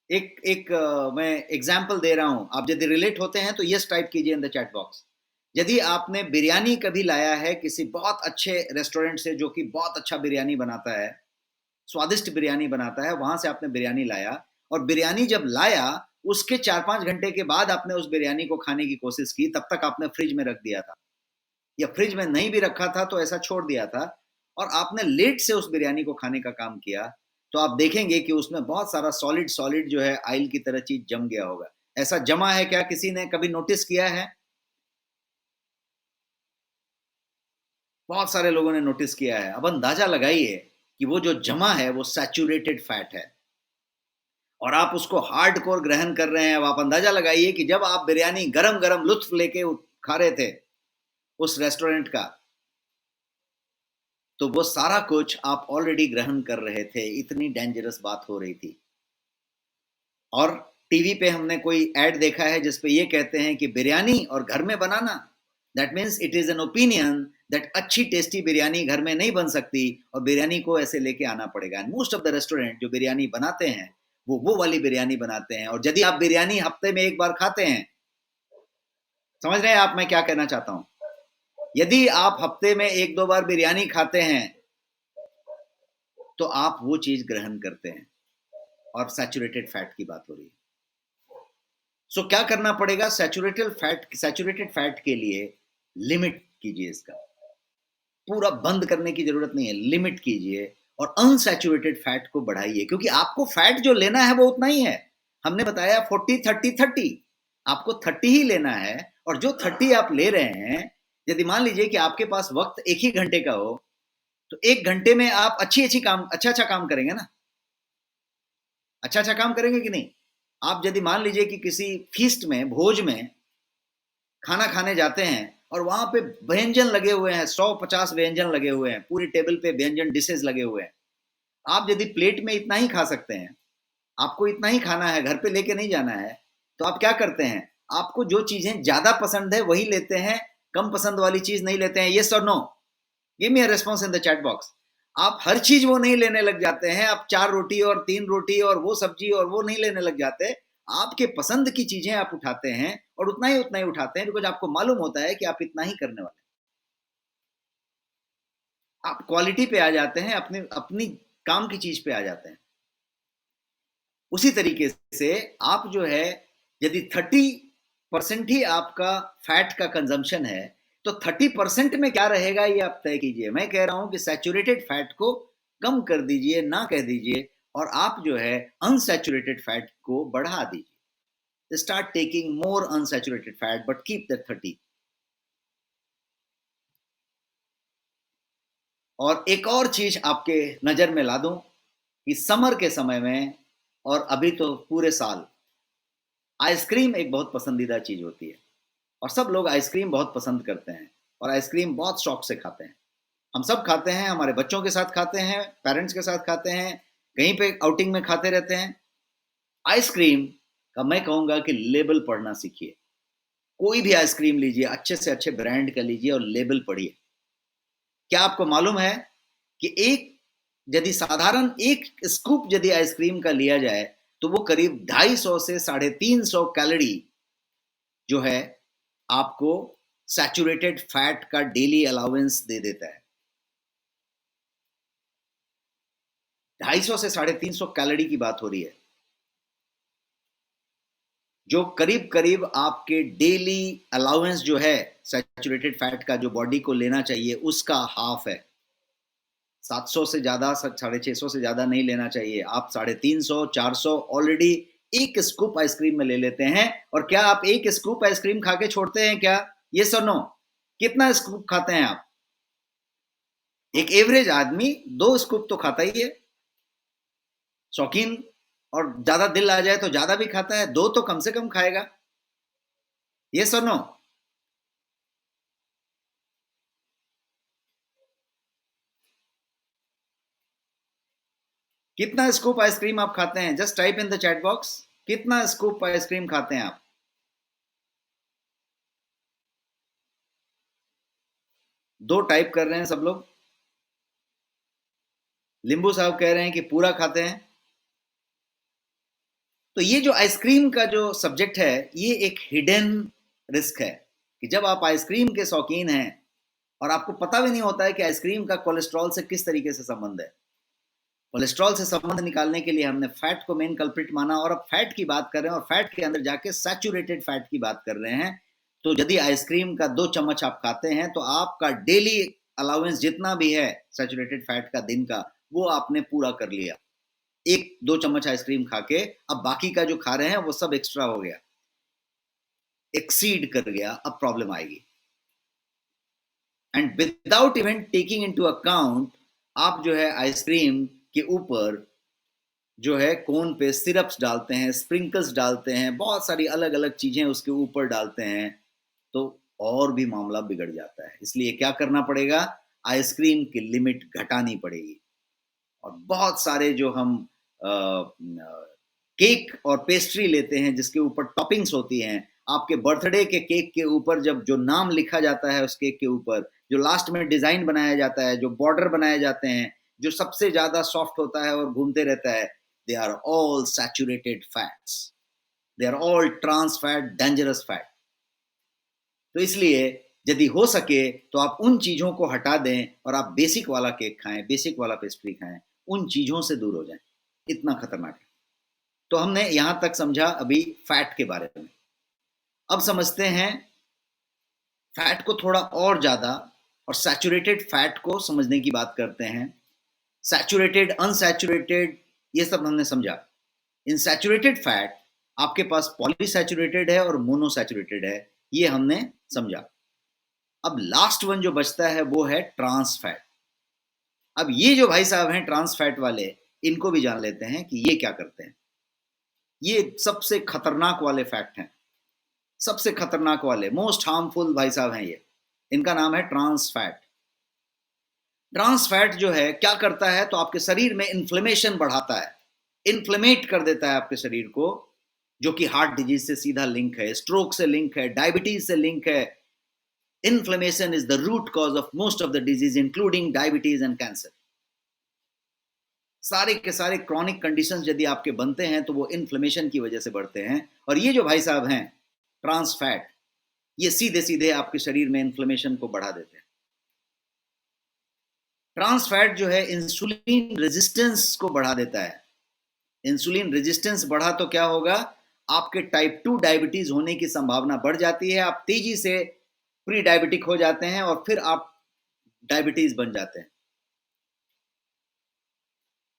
एक एक मैं एग्जाम्पल दे रहा हूं, आप यदि रिलेट होते हैं तो यस टाइप कीजिए इन द चैट बॉक्स। यदि आपने बिरयानी कभी लाया है किसी बहुत अच्छे रेस्टोरेंट से, जो कि बहुत अच्छा बिरयानी बनाता है, स्वादिष्ट बिरयानी बनाता है, वहां से आपने बिरयानी लाया, और बिरयानी जब लाया उसके 4-5 घंटे के बाद आपने उस बिरयानी को खाने की कोशिश की, तब तक आपने फ्रिज में रख दिया था, या फ्रिज में नहीं भी रखा था तो ऐसा छोड़ दिया था, और आपने लेट से उस बिरयानी को खाने का काम किया, तो आप देखेंगे कि उसमें बहुत सारा सॉलिड सॉलिड जो है ऑयल की तरह चीज जम गया होगा। ऐसा जमा है क्या? किसी ने कभी नोटिस किया है? बहुत सारे लोगों ने नोटिस किया है। अब अंदाजा लगाइए कि वो जो जमा है वो सैचुरेटेड फैट है, और आप उसको हार्डकोर ग्रहण कर रहे हैं। अब आप अंदाजा लगाइए कि जब आप बिरयानी गरम गरम लुत्फ लेके खा रहे थे उस रेस्टोरेंट का, तो वो सारा कुछ आप ऑलरेडी ग्रहण कर रहे थे, इतनी डेंजरस बात हो रही थी। और टीवी पे हमने कोई ऐड देखा है जिसपे ये कहते हैं कि बिरयानी और घर में बनाना, that means it is an opinion that अच्छी टेस्टी बिरयानी घर में नहीं बन सकती, और बिरयानी को ऐसे लेके आना पड़ेगा। And most of the restaurant जो बिरयानी बनाते हैं वो वाली बिरयानी बनाते हैं। और यदि आप बिरयानी हफ्ते में एक बार खाते हैं, समझ रहे हैं आप मैं क्या कहना चाहता हूं? यदि आप हफ्ते में 1-2 बार बिरयानी खाते हैं तो आप वो चीज ग्रहण करते हैं, और सैचुरेटेड फैट की बात हो रही है। सो क्या करना पड़ेगा? सैचुरेटेड फैट के लिए लिमिट कीजिए, इसका पूरा बंद करने की जरूरत नहीं है, लिमिट कीजिए, और अनसैचुरेटेड फैट को बढ़ाइए, क्योंकि आपको फैट जो लेना है वो उतना ही है। हमने बताया 40-30-30, आपको 30 ही लेना है, और जो 30 आप ले रहे हैं, यदि मान लीजिए कि आपके पास वक्त 1 ही घंटे का हो, तो 1 घंटे में आप अच्छा काम करेंगे ना? अच्छा काम करेंगे कि नहीं? आप यदि मान लीजिए कि किसी फीस्ट में, भोज में खाना खाने जाते हैं, और वहां पे व्यंजन लगे हुए हैं, 100-50 व्यंजन लगे हुए हैं, पूरी टेबल पे व्यंजन डिशेज लगे हुए हैं। आप यदि प्लेट में इतना ही खा सकते हैं, आपको इतना ही खाना है, घर पे लेके नहीं जाना है, तो आप क्या करते हैं? आपको जो चीजें ज्यादा पसंद है वही लेते हैं, कम पसंद वाली चीज नहीं लेते हैं। यस और no? Give me a response in the chat box. आप हर चीज वो नहीं लेने लग जाते हैं, आप 4 रोटी और 3 रोटी और वो सब्जी और वो नहीं लेने लग जाते। आपके पसंद की चीजें आप उठाते हैं, और उतना ही उठाते हैं, बिकॉज आपको मालूम होता है कि आप इतना ही करने वाले हैं। आप क्वालिटी पे आ जाते हैं, अपने अपनी काम की चीज पे आ जाते हैं। उसी तरीके से आप जो है, यदि 30 परसेंट ही आपका फैट का कंजम्पशन है, तो 30% में क्या रहेगा ये आप तय कीजिए। मैं कह रहा हूं कि सैचुरेटेड फैट को कम कर दीजिए, ना कह दीजिए, और आप जो है अनसैचुरेटेड फैट को बढ़ा दीजिए। Start taking more unsaturated fat but keep that 30। और एक और चीज आपके नजर में ला दूं कि समर के समय में और अभी तो पूरे साल आइसक्रीम एक बहुत पसंदीदा चीज होती है, और सब लोग आइसक्रीम बहुत पसंद करते हैं और आइसक्रीम बहुत शौक से खाते हैं। हम सब खाते हैं, हमारे बच्चों के साथ खाते हैं, पेरेंट्स के साथ खाते हैं, कहीं पे आउटिंग में खाते रहते हैं। आइसक्रीम का मैं कहूंगा कि लेबल पढ़ना सीखिए। कोई भी आइसक्रीम लीजिए, अच्छे से अच्छे ब्रांड का लीजिए और लेबल पढ़िए। क्या आपको मालूम है कि एक यदि साधारण एक स्कूप यदि आइसक्रीम का लिया जाए तो वो करीब 250 से 350 कैलोरी जो है आपको सैचुरेटेड फैट का डेली अलाउंस दे देता है। 250 से 350 कैलोरी की बात हो रही है, जो करीब करीब आपके डेली अलाउंस जो है सैचुरेटेड फैट का, जो बॉडी को लेना चाहिए, उसका हाफ है। 700 से ज्यादा, 650 से ज्यादा नहीं लेना चाहिए। आप 350 400 ऑलरेडी एक स्कूप आइसक्रीम में ले लेते हैं। और क्या आप एक स्कूप आइसक्रीम खा के छोड़ते हैं क्या? ये सुनो, कितना स्कूप खाते हैं आप? एक एवरेज आदमी 2 स्कूप तो खाता ही है। शौकीन और ज्यादा दिल आ जाए तो ज्यादा भी खाता है, 2 तो कम से कम खाएगा। ये सुनो, कितना स्कूप आइसक्रीम आप खाते हैं? Just type in the chat box, कितना स्कूप आइसक्रीम खाते हैं आप? 2 टाइप कर रहे हैं सब लोग। लिंबू साहब कह रहे हैं कि पूरा खाते हैं। तो ये जो आइसक्रीम का जो सब्जेक्ट है, ये एक हिडन रिस्क है कि जब आप आइसक्रीम के शौकीन हैं और आपको पता भी नहीं होता है कि आइसक्रीम का कोलेस्ट्रॉल से किस तरीके से संबंध है। कोलेस्ट्रॉल से संबंध निकालने के लिए हमने फैट को मेन कल्प्रिट माना, और अब फैट की बात कर रहे हैं और फैट के अंदर जाके सैचुरेटेड फैट की बात कर रहे हैं। तो यदि आइसक्रीम का 2 चम्मच आप खाते हैं तो आपका डेली अलाउंस जितना भी है सैचुरेटेड फैट का दिन का, वो आपने पूरा कर लिया 1-2 चम्मच आइसक्रीम खा के। अब बाकी का जो खा रहे हैं वो सब एक्स्ट्रा हो गया, एक्सीड कर गया, अब प्रॉब्लम आएगी। And without even taking into account, आप जो है आइसक्रीम के ऊपर जो है कोन पे सिरप्स डालते हैं, स्प्रिंकल्स डालते हैं, बहुत सारी अलग अलग चीजें उसके ऊपर डालते हैं, तो और भी मामला बिगड़ जाता है। इसलिए क्या करना पड़ेगा? आइसक्रीम की लिमिट घटानी पड़ेगी। और बहुत सारे जो हम केक और पेस्ट्री लेते हैं जिसके ऊपर टॉपिंग्स होती हैं, आपके बर्थडे के केक के ऊपर जब जो नाम लिखा जाता है उस केक के ऊपर, जो लास्ट में डिजाइन बनाया जाता है, जो बॉर्डर बनाए जाते हैं, जो सबसे ज्यादा सॉफ्ट होता है और घूमते रहता है, they are all saturated fats, they are all trans fat, dangerous fat. तो इसलिए यदि हो सके तो आप उन चीजों को हटा दें और आप बेसिक वाला केक खाएं, बेसिक वाला पेस्ट्री खाएं, उन चीजों से दूर हो जाएं। इतना खतरनाक है। तो हमने यहां तक समझा अभी फैट के बारे में। अब समझते हैं फैट को थोड़ा और ज्यादा, और सैचुरेटेड फैट को समझने की बात करते हैं। सैचुरेटेड, अनसैचुरेटेड, ये सब हमने समझा। इन सैचुरेटेड फैट आपके पास पॉलीसैचुरेटेड है और मोनोसैचुरेटेड है, ये हमने समझा। अब लास्ट वन जो बचता है वो है ट्रांस फैट। अब ये जो भाई साहब हैं ट्रांस फैट वाले, इनको भी जान लेते हैं कि ये क्या करते हैं। ये सबसे खतरनाक वाले फैक्ट हैं, सबसे खतरनाक वाले, मोस्ट हार्मफुल भाई साहब हैं ये। इनका नाम है ट्रांस फैट। ट्रांस फैट जो है क्या करता है, तो आपके शरीर में इन्फ्लेमेशन बढ़ाता है, इन्फ्लेमेट कर देता है आपके शरीर को, जो कि हार्ट डिजीज से सीधा लिंक है, स्ट्रोक से लिंक है, डायबिटीज से लिंक है। Inflammation is the root cause of most of the disease including diabetes and cancer. सारे के सारे क्रॉनिक कंडीशंस यदि आपके बनते हैं तो वो इन्फ्लेमेशन की वजह से बढ़ते हैं। और ये जो भाई साहब हैं ट्रांस फैट, ये सीधे सीधे आपके शरीर में इन्फ्लेमेशन को बढ़ा देते हैं। ट्रांस फैट जो है इंसुलिन रेजिस्टेंस को बढ़ा देता है। इंसुलिन रेजिस्टेंस बढ़ा तो क्या होगा? आपके टाइप 2 डायबिटीज होने की संभावना बढ़ जाती है, आप तेजी से प्री डायबिटिक हो जाते हैं और फिर आप डायबिटीज बन जाते हैं।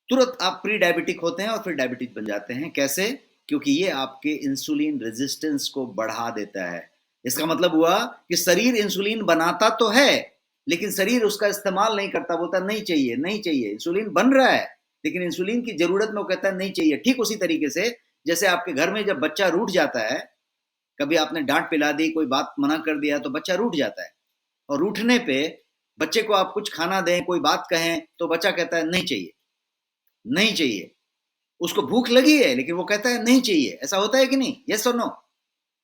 तुरंत आप प्री डायबिटिक होते हैं और फिर डायबिटिक बन जाते हैं। कैसे? क्योंकि ये आपके इंसुलिन रेजिस्टेंस को बढ़ा देता है। इसका मतलब हुआ कि शरीर इंसुलिन बनाता तो है, लेकिन शरीर उसका इस्तेमाल नहीं करता, बोलता नहीं चाहिए, नहीं चाहिए। इंसुलिन बन रहा है, लेकिन इंसुलिन की जरूरत में वो कहता है नहीं चाहिए। ठीक उसी तरीके से जैसे आपके घर में जब बच्चा रूठ जाता है, कभी आपने डांट पिला दी, कोई बात मना कर दिया तो बच्चा रूठ जाता है, और रूठने पे बच्चे को आप कुछ खाना दें, कोई बात कहें तो बच्चा कहता है नहीं चाहिए, नहीं चाहिए। उसको भूख लगी है लेकिन वो कहता है नहीं चाहिए। ऐसा होता है कि नहीं? यस और नो?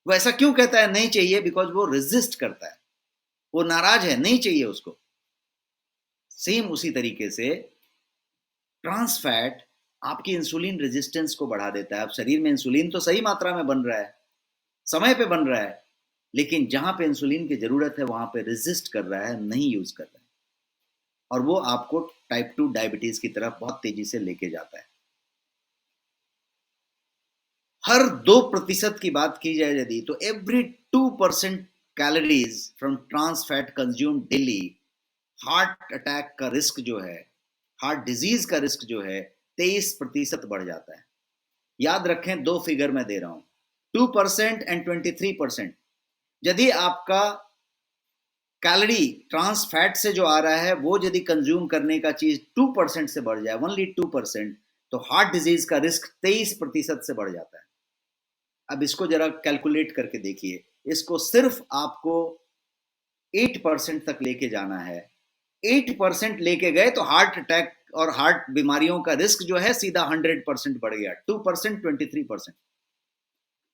वो ऐसा क्यों कहता है नहीं चाहिए? बिकॉज वो रेजिस्ट करता है, वो नाराज है, नहीं चाहिए उसको। सेम उसी तरीके से ट्रांस फैट आपकी इंसुलिन रेजिस्टेंस को बढ़ा देता है। अब शरीर में इंसुलिन तो सही मात्रा में बन रहा है, समय पे बन रहा है, लेकिन जहां पे इंसुलिन की जरूरत है वहां पे रेजिस्ट कर रहा है, नहीं यूज कर रहा है, और वो आपको टाइप 2 डायबिटीज की तरफ बहुत तेजी से लेके जाता है। हर 2% की बात की जाए यदि, तो every 2% calories from trans fat consume daily, heart attack का रिस्क जो है, हार्ट डिजीज का रिस्क जो है 23% बढ़ जाता है। याद रखें, दो फिगर मैं दे रहा हूं, 2% एंड 23%। यदि आपका कैलोरी ट्रांस फैट से जो आ रहा है वो यदि कंज्यूम करने का चीज 2% से बढ़ जाए, ओनली 2%, तो हार्ट डिजीज का रिस्क 23% से बढ़ जाता है। अब इसको जरा कैलकुलेट करके देखिए, इसको सिर्फ आपको 8% तक लेके जाना है। 8% लेके गए तो हार्ट अटैक और हार्ट बीमारियों का रिस्क जो है सीधा 100% बढ़ गया। 2% 23%,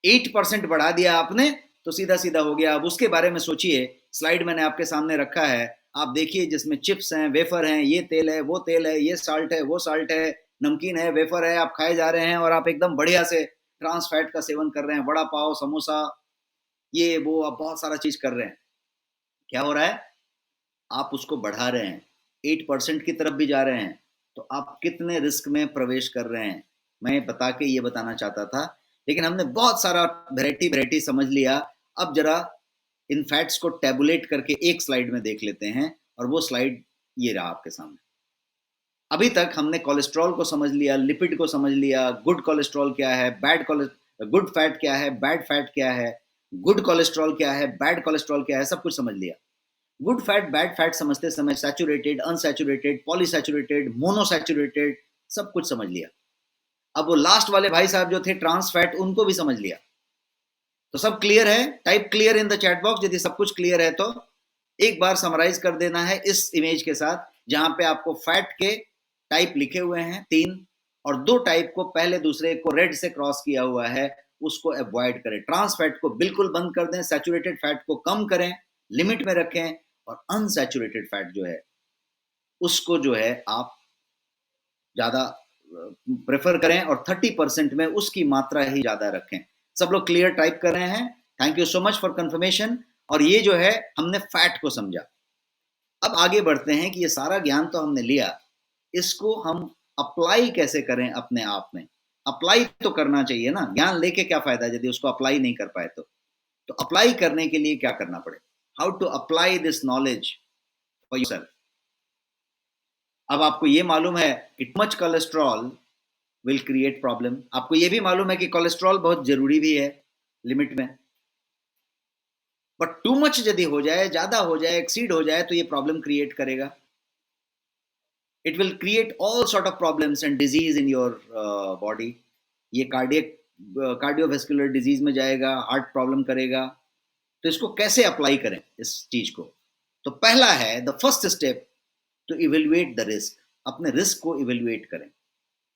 8% बढ़ा दिया आपने तो सीधा सीधा हो गया। अब उसके बारे में सोचिए, स्लाइड मैंने आपके सामने रखा है, आप देखिए, जिसमें चिप्स हैं, वेफर हैं, ये तेल है, वो तेल है, ये साल्ट है, वो साल्ट है, नमकीन है, वेफर है, आप खाए जा रहे हैं और आप एकदम बढ़िया से ट्रांस फैट का सेवन कर रहे हैं, वड़ा पाव, समोसा, ये वो, आप बहुत सारा चीज कर रहे हैं। क्या हो रहा है? आप उसको बढ़ा रहे हैं, 8% की तरफ भी जा रहे हैं, तो आप कितने रिस्क में प्रवेश कर रहे हैं, मैं बता के ये बताना चाहता था। लेकिन हमने बहुत सारा वैरायटी वैरायटी समझ लिया। अब जरा इन फैट्स को टेबुलेट करके एक स्लाइड में देख लेते हैं, और वो स्लाइड ये रहा आपके सामने। अभी तक हमने कोलेस्ट्रॉल को समझ लिया, लिपिड को समझ लिया, गुड कोलेस्ट्रॉल क्या है, गुड फैट क्या है, बैड फैट क्या है, गुड कोलेस्ट्रॉल क्या है, बैड कोलेस्ट्रॉल क्या है, सब कुछ समझ लिया। गुड फैट बैड फैट समझते समय सैचुरेटेड, अनसैचुरेटेड, पॉलीसैचुरेटेड, मोनोसैचुरेटेड, सब कुछ समझ लिया। अब वो लास्ट वाले भाई साहब जो थे ट्रांस फैट, उनको भी समझ लिया। तो सब क्लियर है? Type clear in the chat box यदि सब कुछ क्लियर है तो। एक बार समराइज कर देना है इस इमेज के साथ, जहां पे आपको फैट के टाइप लिखे हुए हैं 3, और 2 टाइप को पहले दूसरे को रेड से क्रॉस किया हुआ है, उसको अवॉइड करें। ट्रांस फैट को बिल्कुल बंद कर दें, सैचुरेटेड फैट को कम करें, लिमिट में रखें, और अनसैचुरेटेड फैट जो है उसको जो है आप ज्यादा प्रेफर करें, और 30% में उसकी मात्रा ही ज्यादा रखें। सब लोग क्लियर टाइप कर रहे हैं? Thank you so much for confirmation. और ये जो है हमने फैट को समझा। अब आगे बढ़ते हैं कि ये सारा ज्ञान तो हमने लिया, इसको हम अप्लाई कैसे करें अपने आप में? अप्लाई तो करना चाहिए ना, ज्ञान लेके क्या फायदा यदि उसको अप्लाई नहीं कर पाए तो अप्लाई करने के लिए क्या करना पड़े? How to apply this knowledge for yourself. अब आपको ये मालूम है कि too much cholesterol will create problem. आपको ये भी मालूम है कि कोलेस्ट्रॉल बहुत जरूरी भी है लिमिट में, बट टू मच यदि हो जाए, ज्यादा हो जाए, एक्सीड हो जाए, तो ये प्रॉब्लम क्रिएट करेगा। It will create all sort of problems and disease in your body. ये कार्डियोवेस्कुलर डिजीज में जाएगा, हार्ट प्रॉब्लम करेगा। तो इसको कैसे अप्लाई करें इस चीज को? तो पहला है, the first step to evaluate the risk. अपने रिस्क को इवेल्युएट करें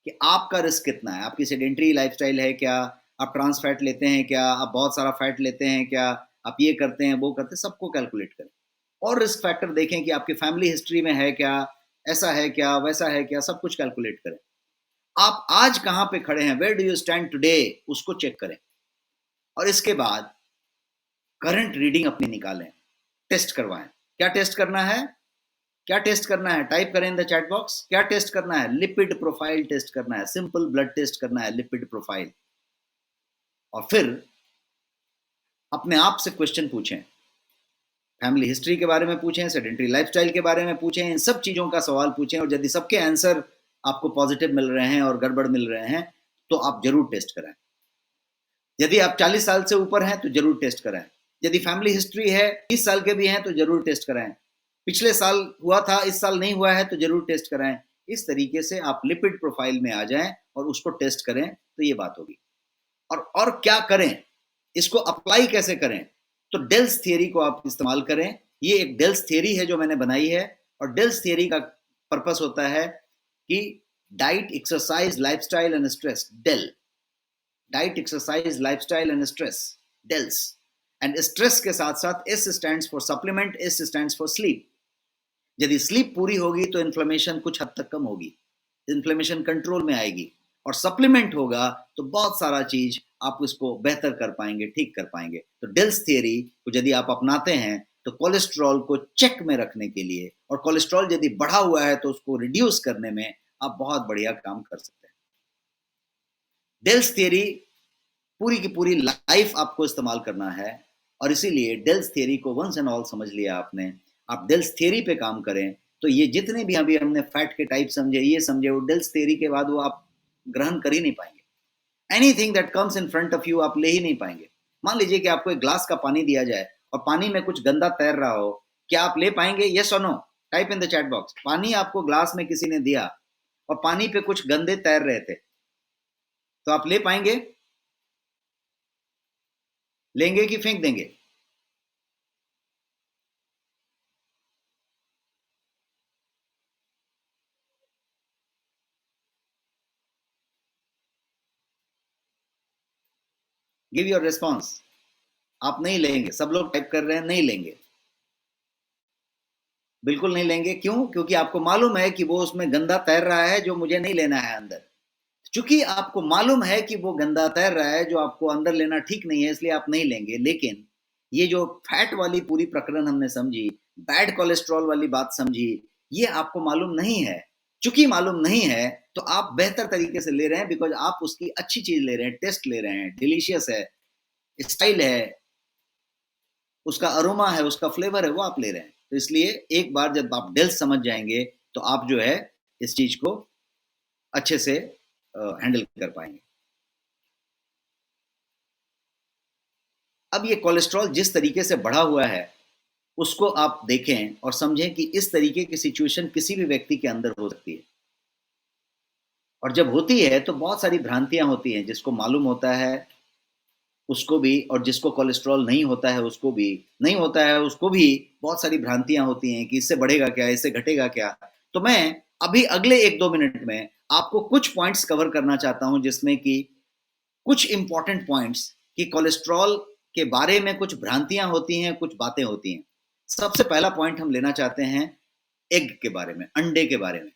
कि आपका रिस्क कितना है। आपकी सेडेंटरी लाइफस्टाइल है क्या? आप ट्रांस फैट लेते हैं क्या? आप बहुत सारा फैट लेते हैं क्या? आप ये करते हैं, वो करते हैं, सबको कैलकुलेट करें। और रिस्क फैक्टर देखें कि आपकी फैमिली हिस्ट्री में है क्या, ऐसा है क्या, वैसा है क्या, सब कुछ कैलकुलेट करें। आप आज कहाँ पे खड़े हैं, where do you stand today, उसको चेक करें। और इसके बाद करंट रीडिंग अपनी निकालें, टेस्ट करवाएं। क्या टेस्ट करना है? क्या टेस्ट करना है? टाइप करें इन द चैट बॉक्स। क्या टेस्ट करना है? लिपिड प्रोफाइल टेस्ट करना है, सिंपल ब्लड टेस्ट करना है, लिपिड प्रोफाइल। और फिर अपने आप से क्वेश्चन पूछें, फैमिली हिस्ट्री के बारे में पूछें, सेडेंटरी लाइफस्टाइल के बारे में पूछें, इन सब चीज़ों का सवाल पूछें, और यदि सबके आंसर आपको पॉजिटिव मिल रहे हैं और गड़बड़ मिल रहे हैं तो आप जरूर टेस्ट कराएं। यदि आप 40 साल से ऊपर हैं तो जरूर टेस्ट कराएं। यदि फैमिली हिस्ट्री है 20 साल के भी हैं तो जरूर टेस्ट कराएं। पिछले साल हुआ था, इस साल नहीं हुआ है तो जरूर टेस्ट कराएं। इस तरीके से आप लिपिड प्रोफाइल में आ जाएं और उसको टेस्ट करें तो ये बात होगी। और क्या करें, इसको अप्लाई कैसे करें? तो डेल्स थियरी को आप इस्तेमाल करें। ये एक डेल्स थियरी है जो मैंने बनाई है, और डेल्स थियरी का पर्पस होता है कि diet, exercise, lifestyle and stress, DEL, diet, exercise, lifestyle and stress, DELS. And stress के साथ साथ S stands for supplement, S stands for sleep. यदि स्लीप पूरी होगी तो इन्फ्लेमेशन कुछ हद तक कम होगी, इन्फ्लेमेशन कंट्रोल में आएगी, और सप्लीमेंट होगा तो बहुत सारा चीज आप उसको बेहतर कर पाएंगे, ठीक कर पाएंगे। तो डेल्स थियरी को यदि आप अपनाते हैं तो कोलेस्ट्रॉल को चेक में रखने के लिए, और कोलेस्ट्रॉल यदि बढ़ा हुआ है तो उसको रिड्यूस करने में आप बहुत बढ़िया काम कर सकते हैं। डेल्स थियरी पूरी की पूरी लाइफ आपको इस्तेमाल करना है, और इसीलिए डेल्स थियरी को वंस एंड ऑल समझ लिया आपने। आप डेल्स थियरी पे काम करें तो ये जितने भी अभी हमने फैट के टाइप समझे, ये समझे, वो डेल्स थियरी के बाद वो आप ग्रहण कर ही नहीं पाएंगे। Anything that comes in front of you आप ले ही नहीं पाएंगे। मान लीजिए कि आपको एक ग्लास का पानी दिया जाए और पानी में कुछ गंदा तैर रहा हो, क्या आप ले पाएंगे? यस और no? Type in the chat box. पानी आपको ग्लास में किसी ने दिया और पानी पे कुछ गंदे तैर रहे थे, तो आप ले पाएंगे? लेंगे कि फेंक देंगे? Give your response. आप नहीं लेंगे। सब लोग टाइप कर रहे हैं नहीं लेंगे, बिल्कुल नहीं लेंगे। क्यों? क्योंकि आपको मालूम है कि वो उसमें गंदा तैर रहा है जो मुझे नहीं लेना है अंदर। चूंकि आपको मालूम है कि वो गंदा तैर रहा है जो आपको अंदर लेना ठीक नहीं है, इसलिए आप नहीं लेंगे। लेकिन ये जो फैट वाली पूरी प्रकरण हमने समझी, बैड कोलेस्ट्रॉल वाली बात समझी, ये आपको मालूम नहीं है। चूंकि मालूम नहीं है तो आप बेहतर तरीके से ले रहे हैं, बिकॉज आप उसकी अच्छी चीज ले रहे हैं, टेस्ट ले रहे हैं, डिलीशियस है, स्टाइल है, उसका अरोमा है, उसका फ्लेवर है, वो आप ले रहे हैं। तो इसलिए एक बार जब आप डेल्स समझ जाएंगे तो आप जो है इस चीज को अच्छे से हैंडल कर पाएंगे। अब ये कोलेस्ट्रॉल जिस तरीके से बढ़ा हुआ है उसको आप देखें और समझें कि इस तरीके की सिचुएशन किसी भी व्यक्ति के अंदर हो सकती है, और जब होती है तो बहुत सारी भ्रांतियां होती हैं। जिसको मालूम होता है उसको भी, और जिसको कोलेस्ट्रॉल नहीं होता है उसको भी, नहीं होता है उसको भी बहुत सारी भ्रांतियां होती हैं कि इससे बढ़ेगा क्या, इससे घटेगा क्या। तो मैं अभी अगले 1-2 मिनट में आपको कुछ पॉइंट्स कवर करना चाहता हूं, जिसमें कि कुछ इंपॉर्टेंट पॉइंट्स कि कोलेस्ट्रॉल के बारे में कुछ भ्रांतियां होती हैं, कुछ बातें होती हैं। सबसे पहला पॉइंट हम लेना चाहते हैं एग के बारे में, अंडे के बारे में।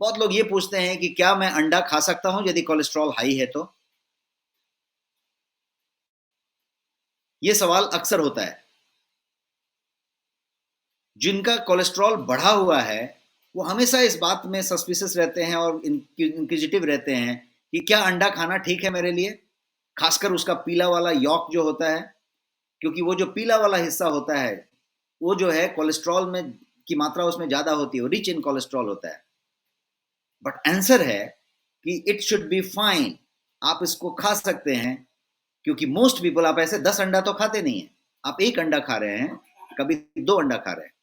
बहुत लोग ये पूछते हैं कि क्या मैं अंडा खा सकता हूं यदि कोलेस्ट्रॉल हाई है? तो ये सवाल अक्सर होता है। जिनका कोलेस्ट्रॉल बढ़ा हुआ है वो हमेशा इस बात में सस्पिशियस रहते हैं और इंक्विजिटिव रहते हैं कि क्या अंडा खाना ठीक है मेरे लिए, खासकर उसका पीला वाला यॉक जो होता है। क्योंकि वो जो पीला वाला हिस्सा होता है वो जो है कोलेस्ट्रॉल में की मात्रा उसमें ज्यादा होती है, रिच इन कोलेस्ट्रॉल होता है। बट आंसर है कि इट शुड बी फाइन, आप इसको खा सकते हैं। क्योंकि मोस्ट पीपल, आप ऐसे 10 अंडा तो खाते नहीं है, आप एक अंडा खा रहे हैं, कभी 2 अंडा खा रहे हैं।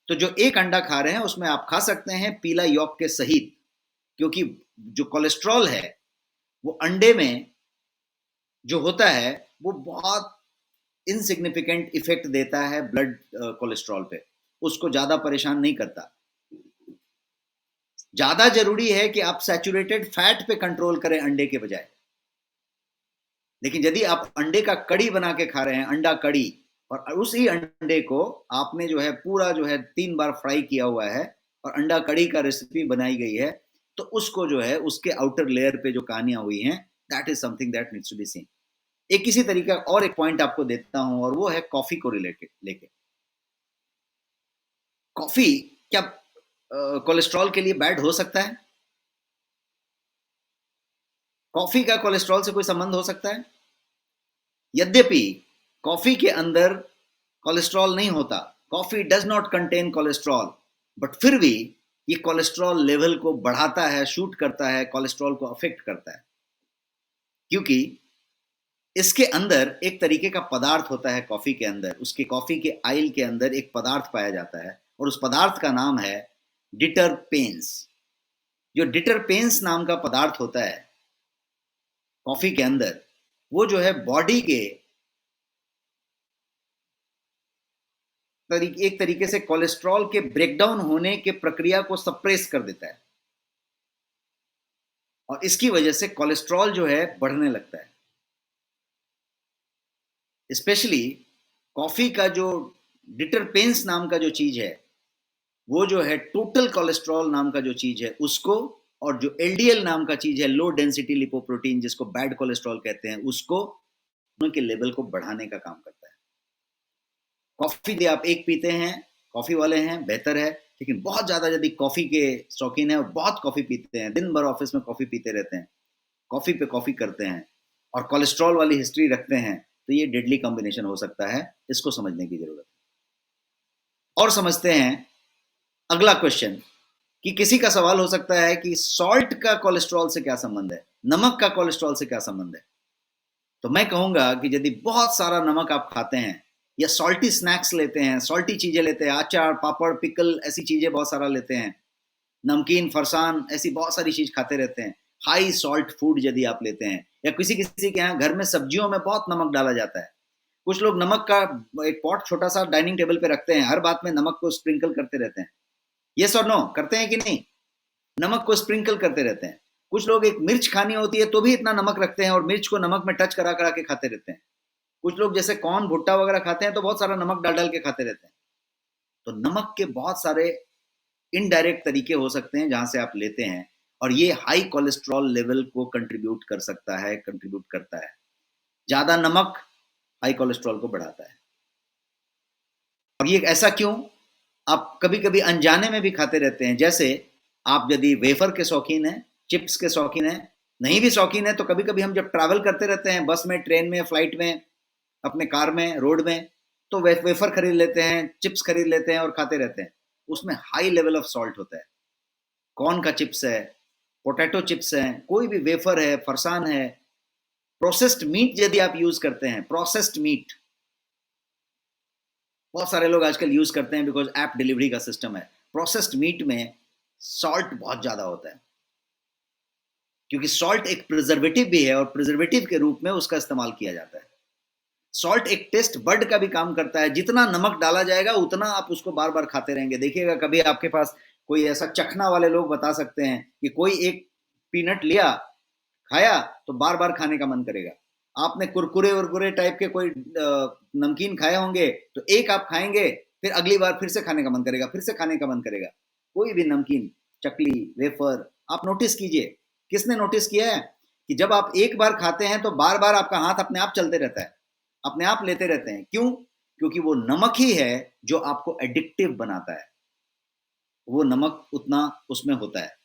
तो जो एक अंडा खा रहे हैं उसमें आप खा सकते हैं पीला यॉक के सहित, क्योंकि जो कोलेस्ट्रॉल है वो अंडे में जो होता है वो बहुत इनसिग्निफिकेंट इफेक्ट देता है ब्लड कोलेस्ट्रॉल पे, उसको ज्यादा परेशान नहीं करता। ज्यादा जरूरी है कि आप सैचुरेटेड फैट पे कंट्रोल करें अंडे के बजाय। लेकिन यदि आप अंडे का कड़ी बना के खा रहे हैं, अंडा कड़ी, और उसी अंडे को आपने जो है पूरा जो है 3 बार फ्राई किया हुआ है और अंडा कड़ी का रेसिपी बनाई गई है, तो उसको जो है उसके आउटर लेयर पे जो कहानियां हुई हैं, that is something that needs to be seen. एक किसी तरीका और एक पॉइंट आपको देता हूं, और वो है कॉफी को रिलेटेड लेके। कॉफी क्या कोलेस्ट्रॉल के लिए बैड हो सकता है? कॉफी का कोलेस्ट्रॉल से कोई संबंध हो सकता है? यद्यपि कॉफी के अंदर कोलेस्ट्रॉल नहीं होता, coffee does not contain cholesterol, but फिर भी ये कोलेस्ट्रॉल लेवल को बढ़ाता है, शूट करता है, कोलेस्ट्रॉल को अफेक्ट करता है, क्योंकि इसके अंदर एक तरीके का पदार्थ होता है कॉफी के अंदर, उसके कॉफी के आइल के अंदर एक पदार्थ पाया जाता है और उस पदार्थ का नाम है डिटरपेन्स। जो डिटरपेन्स नाम का पदार्थ होता है कॉफी के अंदर, वो जो है बॉडी के एक तरीके से कोलेस्ट्रॉल के ब्रेकडाउन होने के प्रक्रिया को सप्रेस कर देता है और इसकी वजह से कोलेस्ट्रॉल जो है बढ़ने लगता है। स्पेशली कॉफी का जो डिटरपेन्स नाम का जो चीज है, वो जो है टोटल कोलेस्ट्रॉल नाम का जो चीज है उसको, और जो एलडीएल नाम का चीज है लो डेंसिटी लिपोप्रोटीन जिसको बैड कोलेस्ट्रॉल कहते हैं, उसको उनके लेवल को बढ़ाने का काम करता है। कॉफी यदि आप एक पीते हैं, कॉफी वाले हैं, बेहतर है, लेकिन बहुत ज्यादा यदि कॉफी के शौकीन है और बहुत कॉफी पीते हैं, दिन भर ऑफिस में कॉफी पीते रहते हैं, कॉफी पे कॉफी करते हैं और कोलेस्ट्रॉल वाली हिस्ट्री रखते हैं, तो ये डेडली कॉम्बिनेशन हो सकता है। इसको समझने की जरूरत है। और समझते हैं अगला क्वेश्चन, कि किसी का सवाल हो सकता है कि सॉल्ट का कोलेस्ट्रॉल से क्या संबंध है, नमक का कोलेस्ट्रॉल से क्या संबंध है। तो मैं कहूंगा कि यदि बहुत सारा नमक आप खाते हैं या सॉल्टी स्नैक्स लेते हैं, सॉल्टी चीजें लेते हैं, अचार, पापड़, पिकल, ऐसी चीजें बहुत सारा लेते हैं, नमकीन, फरसान, ऐसी बहुत सारी चीज खाते रहते हैं, हाई सॉल्ट फूड यदि आप लेते हैं, या किसी किसी के यहाँ घर में सब्जियों में बहुत नमक डाला जाता है, कुछ लोग नमक का एक पॉट छोटा सा डाइनिंग टेबल पे रखते हैं, हर बात में नमक को स्प्रिंकल करते रहते हैं। यस और नो, करते हैं कि नहीं? नमक को स्प्रिंकल करते रहते हैं। कुछ लोग एक मिर्च खानी होती है तो भी इतना नमक रखते हैं और मिर्च को नमक में टच करा करा के खाते रहते हैं। कुछ लोग जैसे कॉर्न, भुट्टा वगैरह खाते हैं तो बहुत सारा नमक डाल डाल के खाते रहते हैं। तो नमक के बहुत सारे इनडायरेक्ट तरीके हो सकते हैं जहां से आप लेते हैं, और ये हाई कोलेस्ट्रॉल लेवल को कंट्रीब्यूट कर सकता है, कंट्रीब्यूट करता है। ज्यादा नमक हाई कोलेस्ट्रॉल को बढ़ाता है। और ये ऐसा क्यों? आप कभी कभी अनजाने में भी खाते रहते हैं। जैसे आप यदि वेफर के शौकीन हैं, चिप्स के शौकीन हैं, नहीं भी शौकीन है तो कभी कभी हम जब ट्रैवल करते रहते हैं, बस में, ट्रेन में, फ्लाइट में, अपने कार में, रोड में, तो वेफर खरीद लेते हैं, चिप्स खरीद लेते हैं और खाते रहते हैं। उसमें हाई लेवल ऑफ सॉल्ट होता है। कॉर्न का चिप्स है, पोटैटो चिप्स है, कोई भी वेफर है, फरसान है, प्रोसेस्ड मीट यदि आप यूज करते हैं, प्रोसेस्ड मीट बहुत सारे लोग आजकल यूज करते हैं बिकॉज ऐप डिलीवरी का सिस्टम है। प्रोसेस्ड मीट में सॉल्ट बहुत ज्यादा होता है, क्योंकि सॉल्ट एक प्रिजर्वेटिव भी है और प्रिजर्वेटिव के रूप में उसका इस्तेमाल किया जाता है। सॉल्ट एक टेस्ट बड का भी काम करता है। जितना नमक डाला जाएगा उतना आप उसको बार बार खाते रहेंगे। देखिएगा कभी आपके पास कोई ऐसा चखना वाले लोग बता सकते हैं कि कोई एक पीनट लिया, खाया तो बार बार खाने का मन करेगा। आपने कुरकुरे वरकुरे टाइप के कोई नमकीन खाए होंगे तो एक आप खाएंगे, फिर अगली बार फिर से खाने का मन करेगा, फिर से खाने का मन करेगा। कोई भी नमकीन, चकली, वेफर, आप नोटिस कीजिए, किसने नोटिस किया है कि जब आप एक बार खाते हैं तो बार बार आपका हाथ अपने आप चलते रहता है, अपने आप लेते रहते हैं। क्यों? क्योंकि वो नमक ही है जो आपको एडिक्टिव बनाता है, वो नमक उतना उसमें होता है।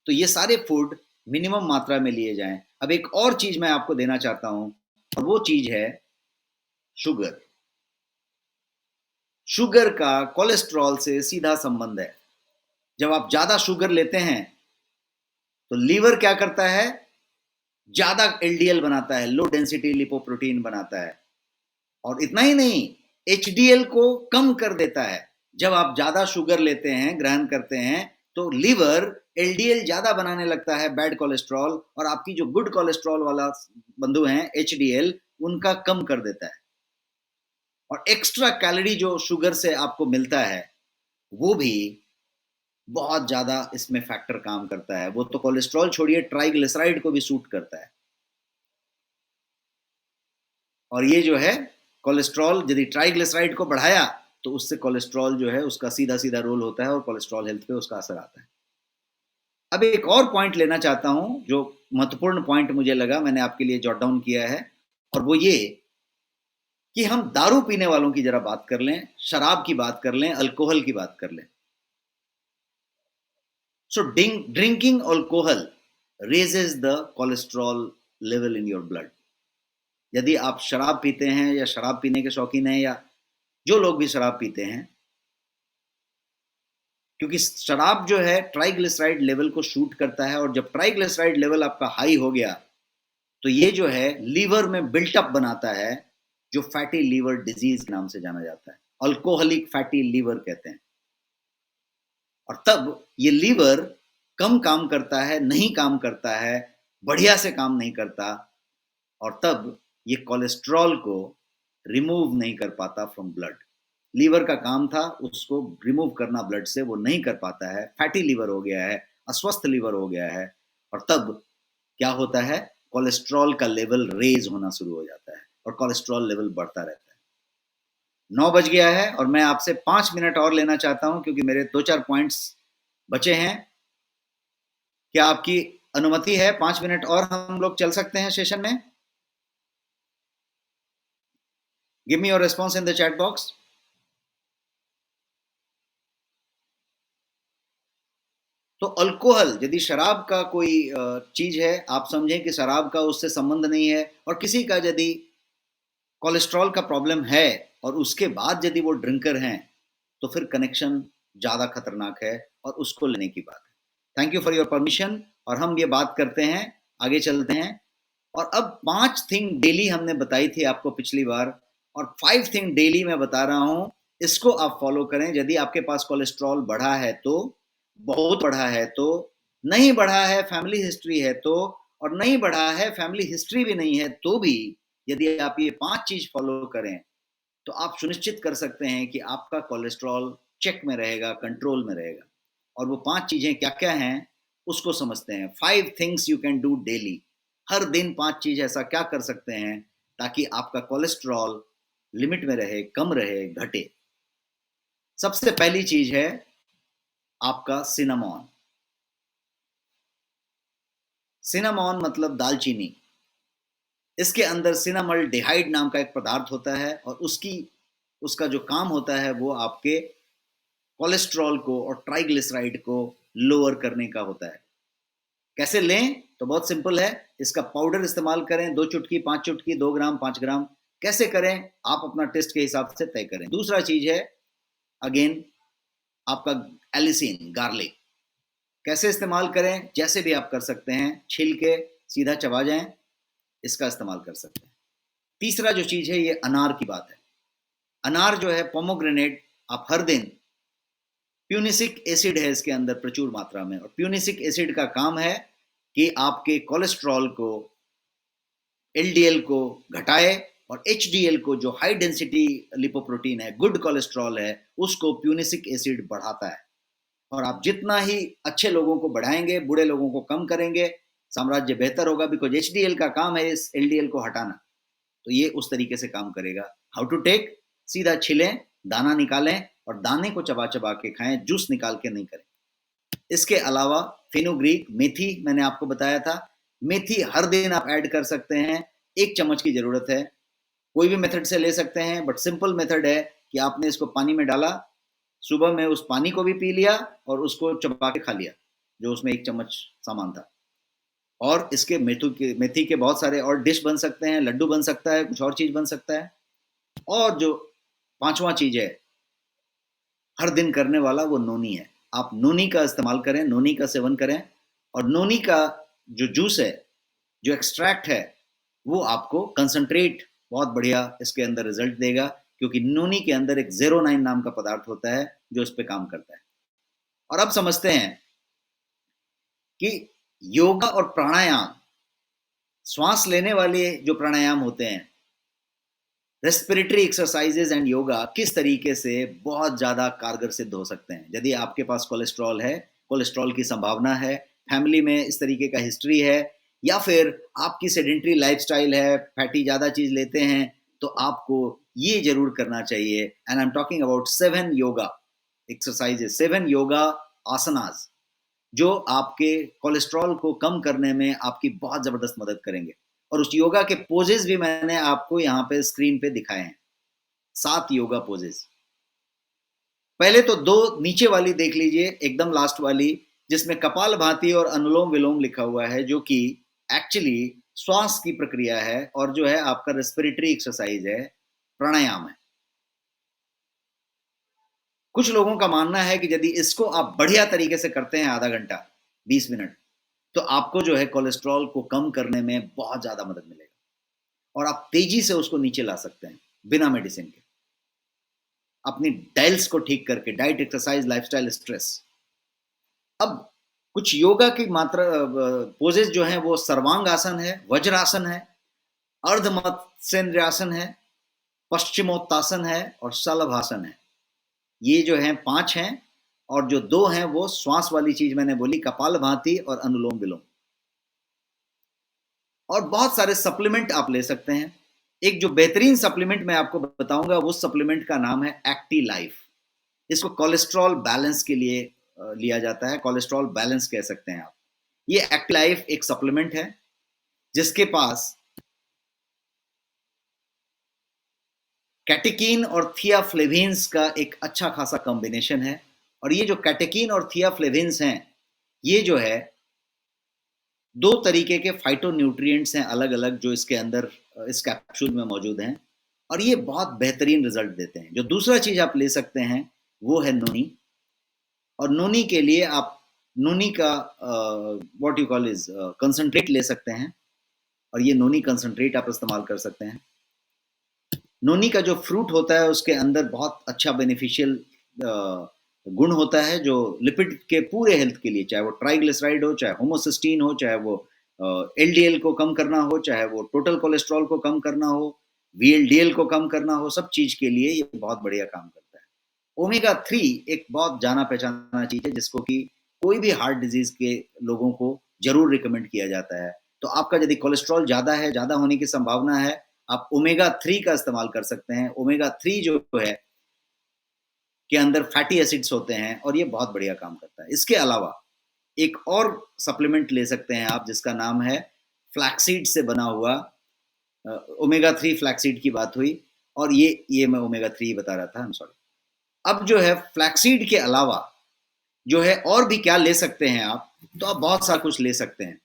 तो ये सारे फूड मिनिमम मात्रा में लिए जाएं। अब एक और चीज मैं आपको देना चाहता हूं, और वो चीज है शुगर। शुगर का कोलेस्ट्रॉल से सीधा संबंध है। जब आप ज्यादा शुगर लेते हैं तो लीवर क्या करता है? ज्यादा एलडीएल बनाता है, लो डेंसिटी लिपोप्रोटीन बनाता है, और इतना ही नहीं, एचडीएल को कम कर देता है। जब आप ज्यादा शुगर लेते हैं, ग्रहण करते हैं, तो लीवर एलडीएल ज्यादा बनाने लगता है, बैड कोलेस्ट्रॉल, और आपकी जो गुड कोलेस्ट्रॉल वाला बंधु हैं एचडीएल, उनका कम कर देता है। और एक्स्ट्रा कैलोरी जो शुगर से आपको मिलता है वो भी बहुत ज्यादा इसमें फैक्टर काम करता है। वो तो कोलेस्ट्रॉल छोड़िए, ट्राइग्लिसराइड को भी सूट करता है। और ये जो है कोलेस्ट्रॉल, यदि ट्राइग्लिसराइड को बढ़ाया तो उससे कोलेस्ट्रॉल जो है उसका सीधा सीधा रोल होता है और कोलेस्ट्रॉल हेल्थ पे उसका असर आता है। अब एक और पॉइंट लेना चाहता हूं जो महत्वपूर्ण पॉइंट मुझे लगा, मैंने आपके लिए जॉट डाउन किया है, और वो ये कि हम दारू पीने वालों की जरा बात कर लें, शराब की बात कर लें, अल्कोहल की बात कर लें। सो drinking alcohol raises the cholesterol level in your blood. यदि आप शराब पीते हैं या शराब पीने के शौकीन हैं या जो लोग भी शराब पीते हैं, क्योंकि शराब जो है ट्राइग्लिसराइड लेवल को शूट करता है, और जब ट्राइग्लिसराइड लेवल आपका हाई हो गया तो ये जो है लीवर में बिल्टअप बनाता है, जो फैटी लीवर डिजीज के नाम से जाना जाता है, अल्कोहलिक फैटी लीवर कहते हैं। और तब ये लीवर कम काम करता है, नहीं काम करता है, बढ़िया से काम नहीं करता, और तब ये कोलेस्ट्रॉल को रिमूव नहीं कर पाता फ्रॉम ब्लड। लीवर का काम था उसको रिमूव करना ब्लड से, वो नहीं कर पाता है, फैटी लीवर हो गया है, अस्वस्थ लीवर हो गया है, और तब क्या होता है, कोलेस्ट्रॉल का लेवल रेज होना शुरू हो जाता है और कोलेस्ट्रॉल लेवल बढ़ता रहता है। 9 बज गया है और मैं आपसे 5 मिनट और लेना चाहता हूं क्योंकि मेरे 2-4 पॉइंट्स बचे हैं। क्या आपकी अनुमति है? 5 मिनट और हम लोग चल सकते हैं सेशन में? Give me your response in the chat box. तो अल्कोहल, यदि शराब का कोई चीज है, आप समझें कि शराब का उससे संबंध नहीं है, और किसी का यदि कोलेस्ट्रॉल का प्रॉब्लम है और उसके बाद यदि वो ड्रिंकर हैं, तो फिर कनेक्शन ज्यादा खतरनाक है और उसको लेने की बात है। Thank you for your permission, और हम ये बात करते हैं, आगे चलते हैं। और अब 5 थिंग डेली हमने बताई थी आपको पिछली बार, और 5 थिंग डेली मैं बता रहा हूं, इसको आप फॉलो करें। यदि आपके पास कोलेस्ट्रॉल बढ़ा है तो, बहुत बढ़ा है तो, नहीं बढ़ा है फैमिली हिस्ट्री है तो, और नहीं बढ़ा है फैमिली हिस्ट्री भी नहीं है तो भी, यदि आप ये 5 चीज फॉलो करें तो आप सुनिश्चित कर सकते हैं कि आपका कोलेस्ट्रॉल चेक में रहेगा, कंट्रोल में रहेगा। और वो 5 चीजें क्या क्या हैं उसको समझते हैं। 5 things you can do daily. हर दिन 5 चीज ऐसा क्या कर सकते हैं ताकि आपका कोलेस्ट्रॉल लिमिट में रहे, कम रहे, घटे। सबसे पहली चीज है आपका सिनामॉन। सिनामॉन मतलब दालचीनी। इसके अंदर सिनामल डिहाइड नाम का एक पदार्थ होता है, और उसका जो काम होता है वो आपके कोलेस्ट्रॉल को और ट्राइग्लिसराइड को लोअर करने का होता है। कैसे लें? तो बहुत सिंपल है। इसका पाउडर इस्तेमाल करें, 2 चुटकी, 5 चुटकी, 2 ग्राम, 5 ग्राम। कैसे करें आप अपना टेस्ट के हिसाब से तय करें। दूसरा चीज है अगेन आपका एलिसिन, गार्लिक। कैसे इस्तेमाल करें? जैसे भी आप कर सकते हैं, छील के सीधा चबा जाएं, इसका इस्तेमाल कर सकते हैं। तीसरा जो चीज है, ये अनार की बात है। अनार जो है, पोमोग्रेनेट, आप हर दिन, प्यूनिसिक एसिड है इसके अंदर प्रचुर मात्रा में, और प्यूनिसिक एसिड का काम है कि आपके कोलेस्ट्रॉल को, एलडीएल को घटाए, और एचडीएल को, जो हाई डेंसिटी लिपोप्रोटीन है, गुड कोलेस्ट्रॉल है, उसको प्यूनिसिक एसिड बढ़ाता है। और आप जितना ही अच्छे लोगों को बढ़ाएंगे, बुरे लोगों को कम करेंगे, साम्राज्य बेहतर होगा, बिकॉज एचडीएल का काम है इस एलडीएल को हटाना। तो ये उस तरीके से काम करेगा। How to take? सीधा छिलें, दाना निकालें और दाने को चबा चबा के खाएं, जूस निकाल के नहीं करें। इसके अलावा फेनुग्रीक, मेथी मैंने आपको बताया था, मेथी हर दिन आप ऐड कर सकते हैं। 1 चम्मच की जरूरत है। कोई भी मेथड से ले सकते हैं, बट सिंपल मेथड है कि आपने इसको पानी में डाला, सुबह में उस पानी को भी पी लिया और उसको चबा के खा लिया, जो उसमें 1 चम्मच सामान था। और इसके मेथी के बहुत सारे और डिश बन सकते हैं, लड्डू बन सकता है, कुछ और चीज बन सकता है। और जो 5वां चीज है हर दिन करने वाला, वो नोनी है। आप नोनी का इस्तेमाल करें, नोनी का सेवन करें, और नोनी का जो जूस है, जो एक्सट्रैक्ट है, वो आपको कंसंट्रेट बहुत बढ़िया इसके अंदर रिजल्ट देगा, क्योंकि नोनी के अंदर एक 09 नाम का पदार्थ होता है जो इस पे काम करता है। और अब समझते हैं कि योगा और प्राणायाम, श्वास लेने वाले जो प्राणायाम होते हैं, रेस्पिरेटरी एक्सरसाइजेज एंड योगा, किस तरीके से बहुत ज्यादा कारगर सिद्ध हो सकते हैं। यदि आपके पास कोलेस्ट्रॉल है, कोलेस्ट्रॉल की संभावना है, फैमिली में इस तरीके का हिस्ट्री है, या फिर आपकी सेडेंट्री लाइफस्टाइल है, फैटी ज्यादा चीज लेते हैं, तो आपको ये जरूर करना चाहिए। And I am talking about 7 yoga exercises, 7 yoga asanas, जो आपके कोलेस्ट्रॉल को कम करने में आपकी बहुत जबरदस्त मदद करेंगे। और उस योगा के पोजेस भी मैंने आपको यहाँ पे स्क्रीन पे दिखाए हैं, 7 योगा पोजेस। पहले तो 2 नीचे वाली देख लीजिए, एकदम लास्ट वाली, जिसमें कपाल भाती और अनुलोम विलोम लिखा हुआ है, जो कि एक्चुअली श्वास की प्रक्रिया है और जो है आपका रेस्पिरेटरी एक्सरसाइज है, प्राणायाम है। कुछ लोगों का मानना है कि यदि इसको आप बढ़िया तरीके से करते हैं आधा घंटा, 20 मिनट, तो आपको जो है कोलेस्ट्रॉल को कम करने में बहुत ज़्यादा मदद मिलेगा और आप तेज़ी से उसको नीचे ला सकते हैं, बिना मेडिसिन के। अपनी डाइल्स को ठीक करके, डाइट, एक्सरसाइज, लाइफ़स्टाइल, स्ट्रेस। अब कुछ योगा की मात्रा पोजेज़ जो हैं वो सर्वांग आसन है, वज्रासन है, अर्ध मत्स्येंद्रासन है, पश्चिमोत्तासन है और शलभासन है। ये जो हैं 5 हैं और जो 2 हैं वो श्वास वाली चीज़ मैंने बोली, कपालभाति और अनुलोम-विलोम। और बहुत सारे सप्लीमेंट आप ले सकते हैं। एक जो बेहतरीन सप्लीमेंट मैं आपको बताऊँगा, उस सप्लीमेंट का नाम है एक्टी-लाइफ। इसको कोलेस्ट्रॉल बैलेंस के लिए लिया जाता है, कोलेस्ट्रॉल बैलेंस कह सकते हैं आप। ये एक्टी-लाइफ एक सप्लीमेंट है, जिसके पास कैटेकीन और थियाफ्लेविन्स का एक अच्छा खासा कॉम्बिनेशन है और ये जो कैटेकीन और थियाफ्लेविन्स हैं, ये जो है 2 तरीके के फाइटोन्यूट्रिएंट्स हैं अलग-अलग जो इसके अंदर इस कैप्सूल में मौजूद हैं और ये बहुत बेहतरीन रिज़ल्ट देते हैं। जो दूसरा चीज़ आप ले सकते हैं, वो है नोनी और नोनी के लिए आप नोनी का what you call is concentrate ले सकते हैं और ये नोनी कंसंट्रेट आप इस्तेमाल कर सकते हैं। नोनी का जो फ्रूट होता है उसके अंदर बहुत अच्छा बेनिफिशियल गुण होता है जो लिपिड के पूरे हेल्थ के लिए, चाहे वो ट्राइग्लिसराइड हो, चाहे होमोसिस्टीन हो, चाहे वो एलडीएल को कम करना हो, चाहे वो टोटल कोलेस्ट्रॉल को कम करना हो, वीएलडीएल को कम करना हो, सब चीज़ के लिए ये बहुत बढ़िया काम करता है। ओमेगा 3 एक बहुत जाना-पहचाना चीज़ है जिसको कि कोई भी हार्ट डिज़ीज़ के लोगों को ज़रूर रिकमेंड किया जाता है। तो आपका यदि कोलेस्ट्रॉल ज़्यादा है, ज़्यादा होने की संभावना है, आप ओमेगा 3 का इस्तेमाल कर सकते हैं। ओमेगा 3 जो है के अंदर फैटी एसिड्स होते हैं और ये बहुत बढ़िया काम करता है। इसके अलावा एक और सप्लीमेंट ले सकते हैं आप जिसका नाम है फ्लैक्सीड से बना हुआ ओमेगा 3 फ्लैक्सीड की बात हुई और ये मैं ओमेगा 3 बता रहा था, आई एम सॉरी। अब जो है फ्लैक्सीड के अलावा जो है और भी क्या ले सकते हैं आप, तो आप बहुत सारा कुछ ले सकते हैं।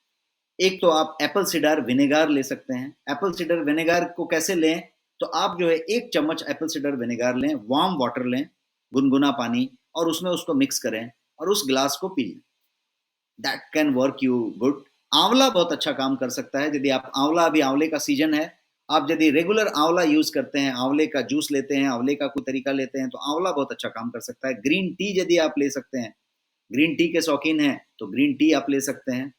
एक तो आप एप्पल सिडर विनेगार ले सकते हैं। एप्पल सिडर विनेगार को कैसे लें? तो आप जो है 1 चम्मच एप्पल सिडर विनेगार लें, वार्म वाटर लें, गुनगुना पानी और उसमें उसको मिक्स करें और उस ग्लास को पी लें। That can work you good. आंवला बहुत अच्छा काम कर सकता है। यदि आप आंवला, अभी आंवले का सीजन है, आप यदि रेगुलर आंवला यूज़ करते हैं, आंवले का जूस लेते हैं, आंवले का कोई तरीका लेते हैं, तो आंवला बहुत अच्छा काम कर सकता है। ग्रीन टी यदि आप ले सकते हैं, ग्रीन टी के शौकीन हैं, तो ग्रीन टी आप ले सकते हैं।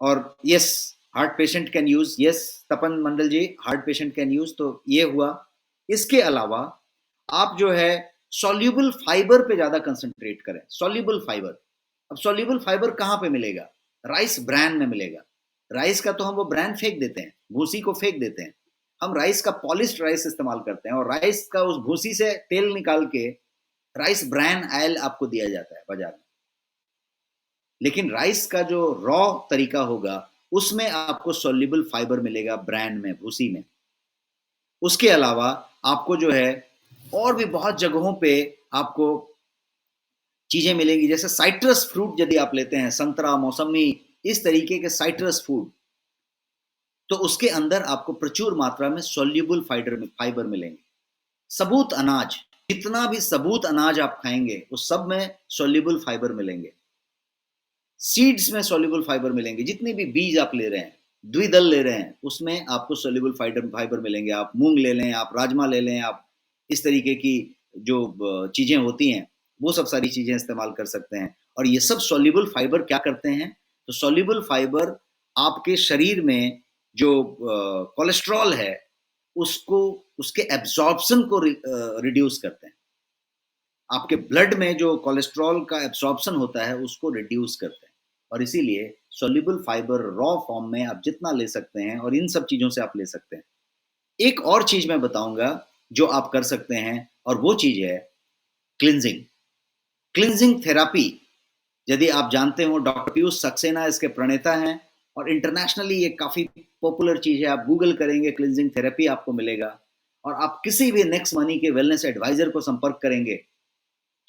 और yes, heart patient can use, yes Tapan Mandal ji, heart patient can use, तो ये हुआ। इसके अलावा आप जो है सॉल्युबल फाइबर पे ज़्यादा कंसंट्रेट करें। सॉल्युबल फाइबर, अब सॉल्युबल फाइबर कहाँ पे मिलेगा? राइस ब्रैन में मिलेगा। राइस का तो हम वो ब्रैन फेंक देते हैं, भूसी को फेंक देते हैं। हम राइस का पॉलिश्ड राइस इस्तेमाल करते हैं और राइस का उस भूसी से तेल निकाल के राइस ब्रैन ऑयल आपको दिया जाता है बाजार में। लेकिन राइस का जो रॉ तरीका होगा उसमें आपको सॉल्युबल फाइबर मिलेगा ब्रैन में, भूसी में। उसके अलावा आपको जो है और भी बहुत जगहों पे आपको चीज़ें मिलेंगी, जैसे साइट्रस फ्रूट यदि आप लेते हैं, संतरा, मौसमी, इस तरीके के साइट्रस फूड, तो उसके अंदर आपको प्रचुर मात्रा में सॉल्युबल फाइबर मिलेंगे। सबूत अनाज, जितना भी सबूत अनाज आप खाएंगे उस सब में सॉल्युबल फाइबर मिलेंगे। सीड्स में सॉल्युबल फाइबर मिलेंगे, जितने भी बीज आप ले रहे हैं, द्विदल ले रहे हैं, उसमें आपको सॉल्युबल फाइबर मिलेंगे। आप मूंग ले लें, आप राजमा ले लें, आप इस तरीके की जो चीज़ें होती हैं, वो सब सारी चीज़ें इस्तेमाल कर सकते हैं। और ये सब सॉल्युबल फाइबर क्या करते हैं? तो सॉल्युबल फाइबर आपके शरीर में जो कोलेस्ट्रॉल है, उसको, उसके एब्जॉर्प्शन को रिड्यूस करते हैं। आपके ब्लड में जो कोलेस्ट्रॉल का एब्जॉर्प्शन होता है उसको रिड्यूस करते हैं और इसीलिए सॉल्युबल फाइबर रॉ फॉर्म में आप जितना ले सकते हैं और इन सब चीज़ों से आप ले सकते हैं। एक और चीज़ मैं बताऊंगा जो आप कर सकते हैं और वो चीज़ है क्लिनजिंग। क्लिनजिंग थेरापी, यदि आप जानते हो, डॉक्टर पीयूष सक्सेना इसके प्रणेता हैं और इंटरनेशनली ये काफ़ी पॉपुलर चीज़ है। आप गूगल करेंगे क्लिनजिंग थेरेपी, आपको मिलेगा और आप किसी भी नेक्स्ट मनी के वेलनेस एडवाइजर को संपर्क करेंगे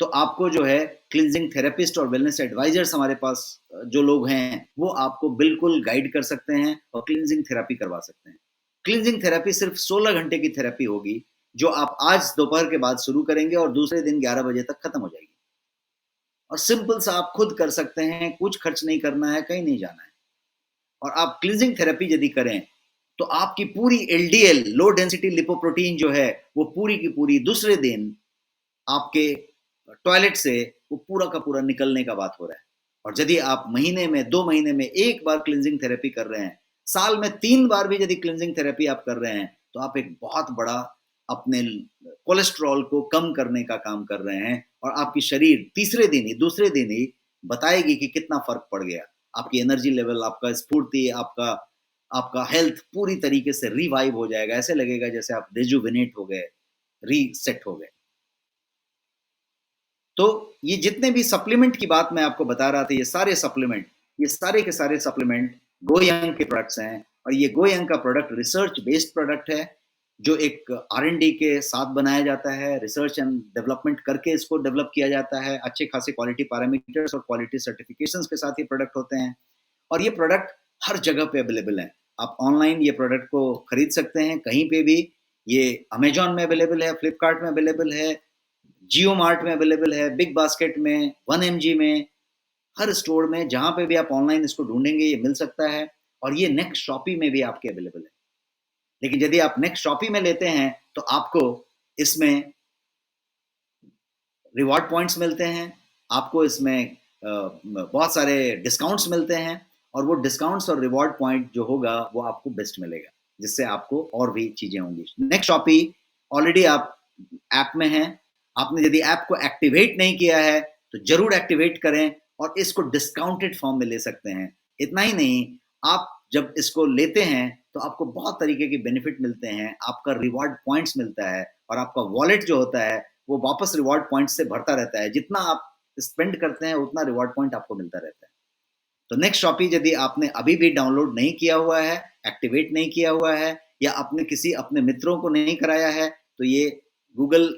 तो आपको जो है क्लींजिंग थेरेपिस्ट और वेलनेस एडवाइजर्स हमारे पास जो लोग हैं, वो आपको बिल्कुल गाइड कर सकते हैं और क्लींजिंग थेरेपी करवा सकते हैं। क्लींजिंग थेरेपी सिर्फ 16 घंटे की थेरेपी होगी, जो आप आज दोपहर के बाद शुरू करेंगे और दूसरे दिन 11 बजे तक खत्म हो जाएगी। और सिंपल सा आप खुद कर सकते हैं, कुछ खर्च नहीं करना है, कहीं नहीं जाना है। और आप क्लींजिंग थेरेपी यदि करें, तो आपकी पूरी एलडीएल, लो डेंसिटी लिपोप्रोटीन जो है, वो पूरी की पूरी दूसरे दिन आपके टॉयलेट से वो पूरा का पूरा निकलने का बात हो रहा है। और यदि आप महीने में, 2 महीने में 1 बार क्लींजिंग थेरेपी कर रहे हैं, साल में 3 बार भी यदि क्लींजिंग थेरेपी आप कर रहे हैं, तो आप एक बहुत बड़ा अपने कोलेस्ट्रॉल को कम करने का काम कर रहे हैं और आपकी शरीर तीसरे दिन ही, दूसरे दिन ही बताएगी कि कितना फ़र्क पड़ गया। आपकी एनर्जी लेवल, आपका स्फूर्ति, आपका आपका हेल्थ पूरी तरीके से रिवाइव हो जाएगा। ऐसे लगेगा जैसे आप रिजुविनेट हो गए, रीसेट हो गए। तो ये जितने भी सप्लीमेंट की बात मैं आपको बता रहा था, ये सारे के सारे सप्लीमेंट गोयंग के प्रोडक्ट्स हैं और ये गोयंग का प्रोडक्ट रिसर्च बेस्ड प्रोडक्ट है, जो एक R&D के साथ बनाया जाता है, रिसर्च एंड डेवलपमेंट करके इसको डेवलप किया जाता है, अच्छे खासे क्वालिटी पैरामीटर्स और क्वालिटी सर्टिफिकेशंस के साथ ये प्रोडक्ट होते हैं और ये प्रोडक्ट हर जगह पे अवेलेबल है। आप ऑनलाइन ये प्रोडक्ट को खरीद सकते हैं कहीं पे भी, ये अमेज़न में अवेलेबल है, फ्लिपकार्ट में अवेलेबल है, जियो मार्ट में अवेलेबल है, बिग बास्केट में, 1mg में, हर स्टोर में जहाँ पे भी आप ऑनलाइन इसको ढूँढेंगे ये मिल सकता है और ये नेक्स्ट शॉपी में भी आपके अवेलेबल है। लेकिन यदि आप नेक्स्ट शॉपी में लेते हैं तो आपको इसमें रिवॉर्ड पॉइंट्स मिलते हैं, आपको इसमें बहुत सारे डिस्काउंट्स मिलते हैं और वो डिस्काउंट्स और रिवॉर्ड पॉइंट जो होगा वो आपको बेस्ट मिलेगा, जिससे आपको और भी चीज़ें होंगी। नेक्स्ट शॉपी ऑलरेडी आप ऐप में हैं, आपने यदि ऐप को एक्टिवेट नहीं किया है तो ज़रूर एक्टिवेट करें और इसको डिस्काउंटेड फॉर्म में ले सकते हैं। इतना ही नहीं, आप जब इसको लेते हैं तो आपको बहुत तरीके के बेनिफिट मिलते हैं, आपका रिवॉर्ड पॉइंट्स मिलता है और आपका वॉलेट जो होता है वो वापस रिवॉर्ड पॉइंट से भरता रहता है। जितना आप स्पेंड करते हैं उतना रिवॉर्ड पॉइंट आपको मिलता रहता है। तो नेक्स्ट शॉपी यदि आपने अभी भी डाउनलोड नहीं किया हुआ है, एक्टिवेट नहीं किया हुआ है या आपने किसी अपने मित्रों को नहीं कराया है, तो ये गूगल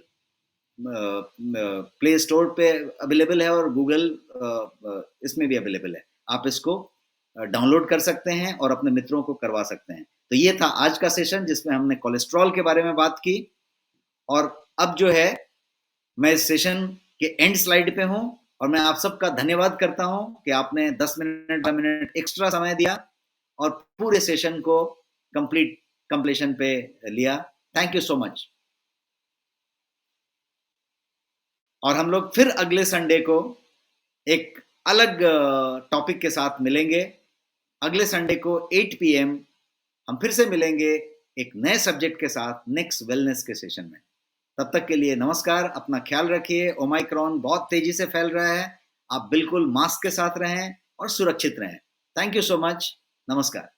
प्ले स्टोर पे अवेलेबल है और गूगल इसमें भी अवेलेबल है। आप इसको डाउनलोड कर सकते हैं और अपने मित्रों को करवा सकते हैं। तो ये था आज का सेशन जिसमें हमने कोलेस्ट्रॉल के बारे में बात की और अब जो है मैं इस सेशन के एंड स्लाइड पे हूँ और मैं आप सबका धन्यवाद करता हूँ कि आपने 10 मिनट 12 मिनट एक्स्ट्रा समय दिया और पूरे सेशन को कंप्लीशन पे लिया। Thank you so much. और हम लोग फिर अगले संडे को एक अलग टॉपिक के साथ मिलेंगे। अगले संडे को 8 PM हम फिर से मिलेंगे एक नए सब्जेक्ट के साथ नेक्स्ट वेलनेस के सेशन में। तब तक के लिए नमस्कार, अपना ख्याल रखिए। ओमाइक्रॉन बहुत तेजी से फैल रहा है, आप बिल्कुल मास्क के साथ रहें और सुरक्षित रहें। Thank you so much. नमस्कार।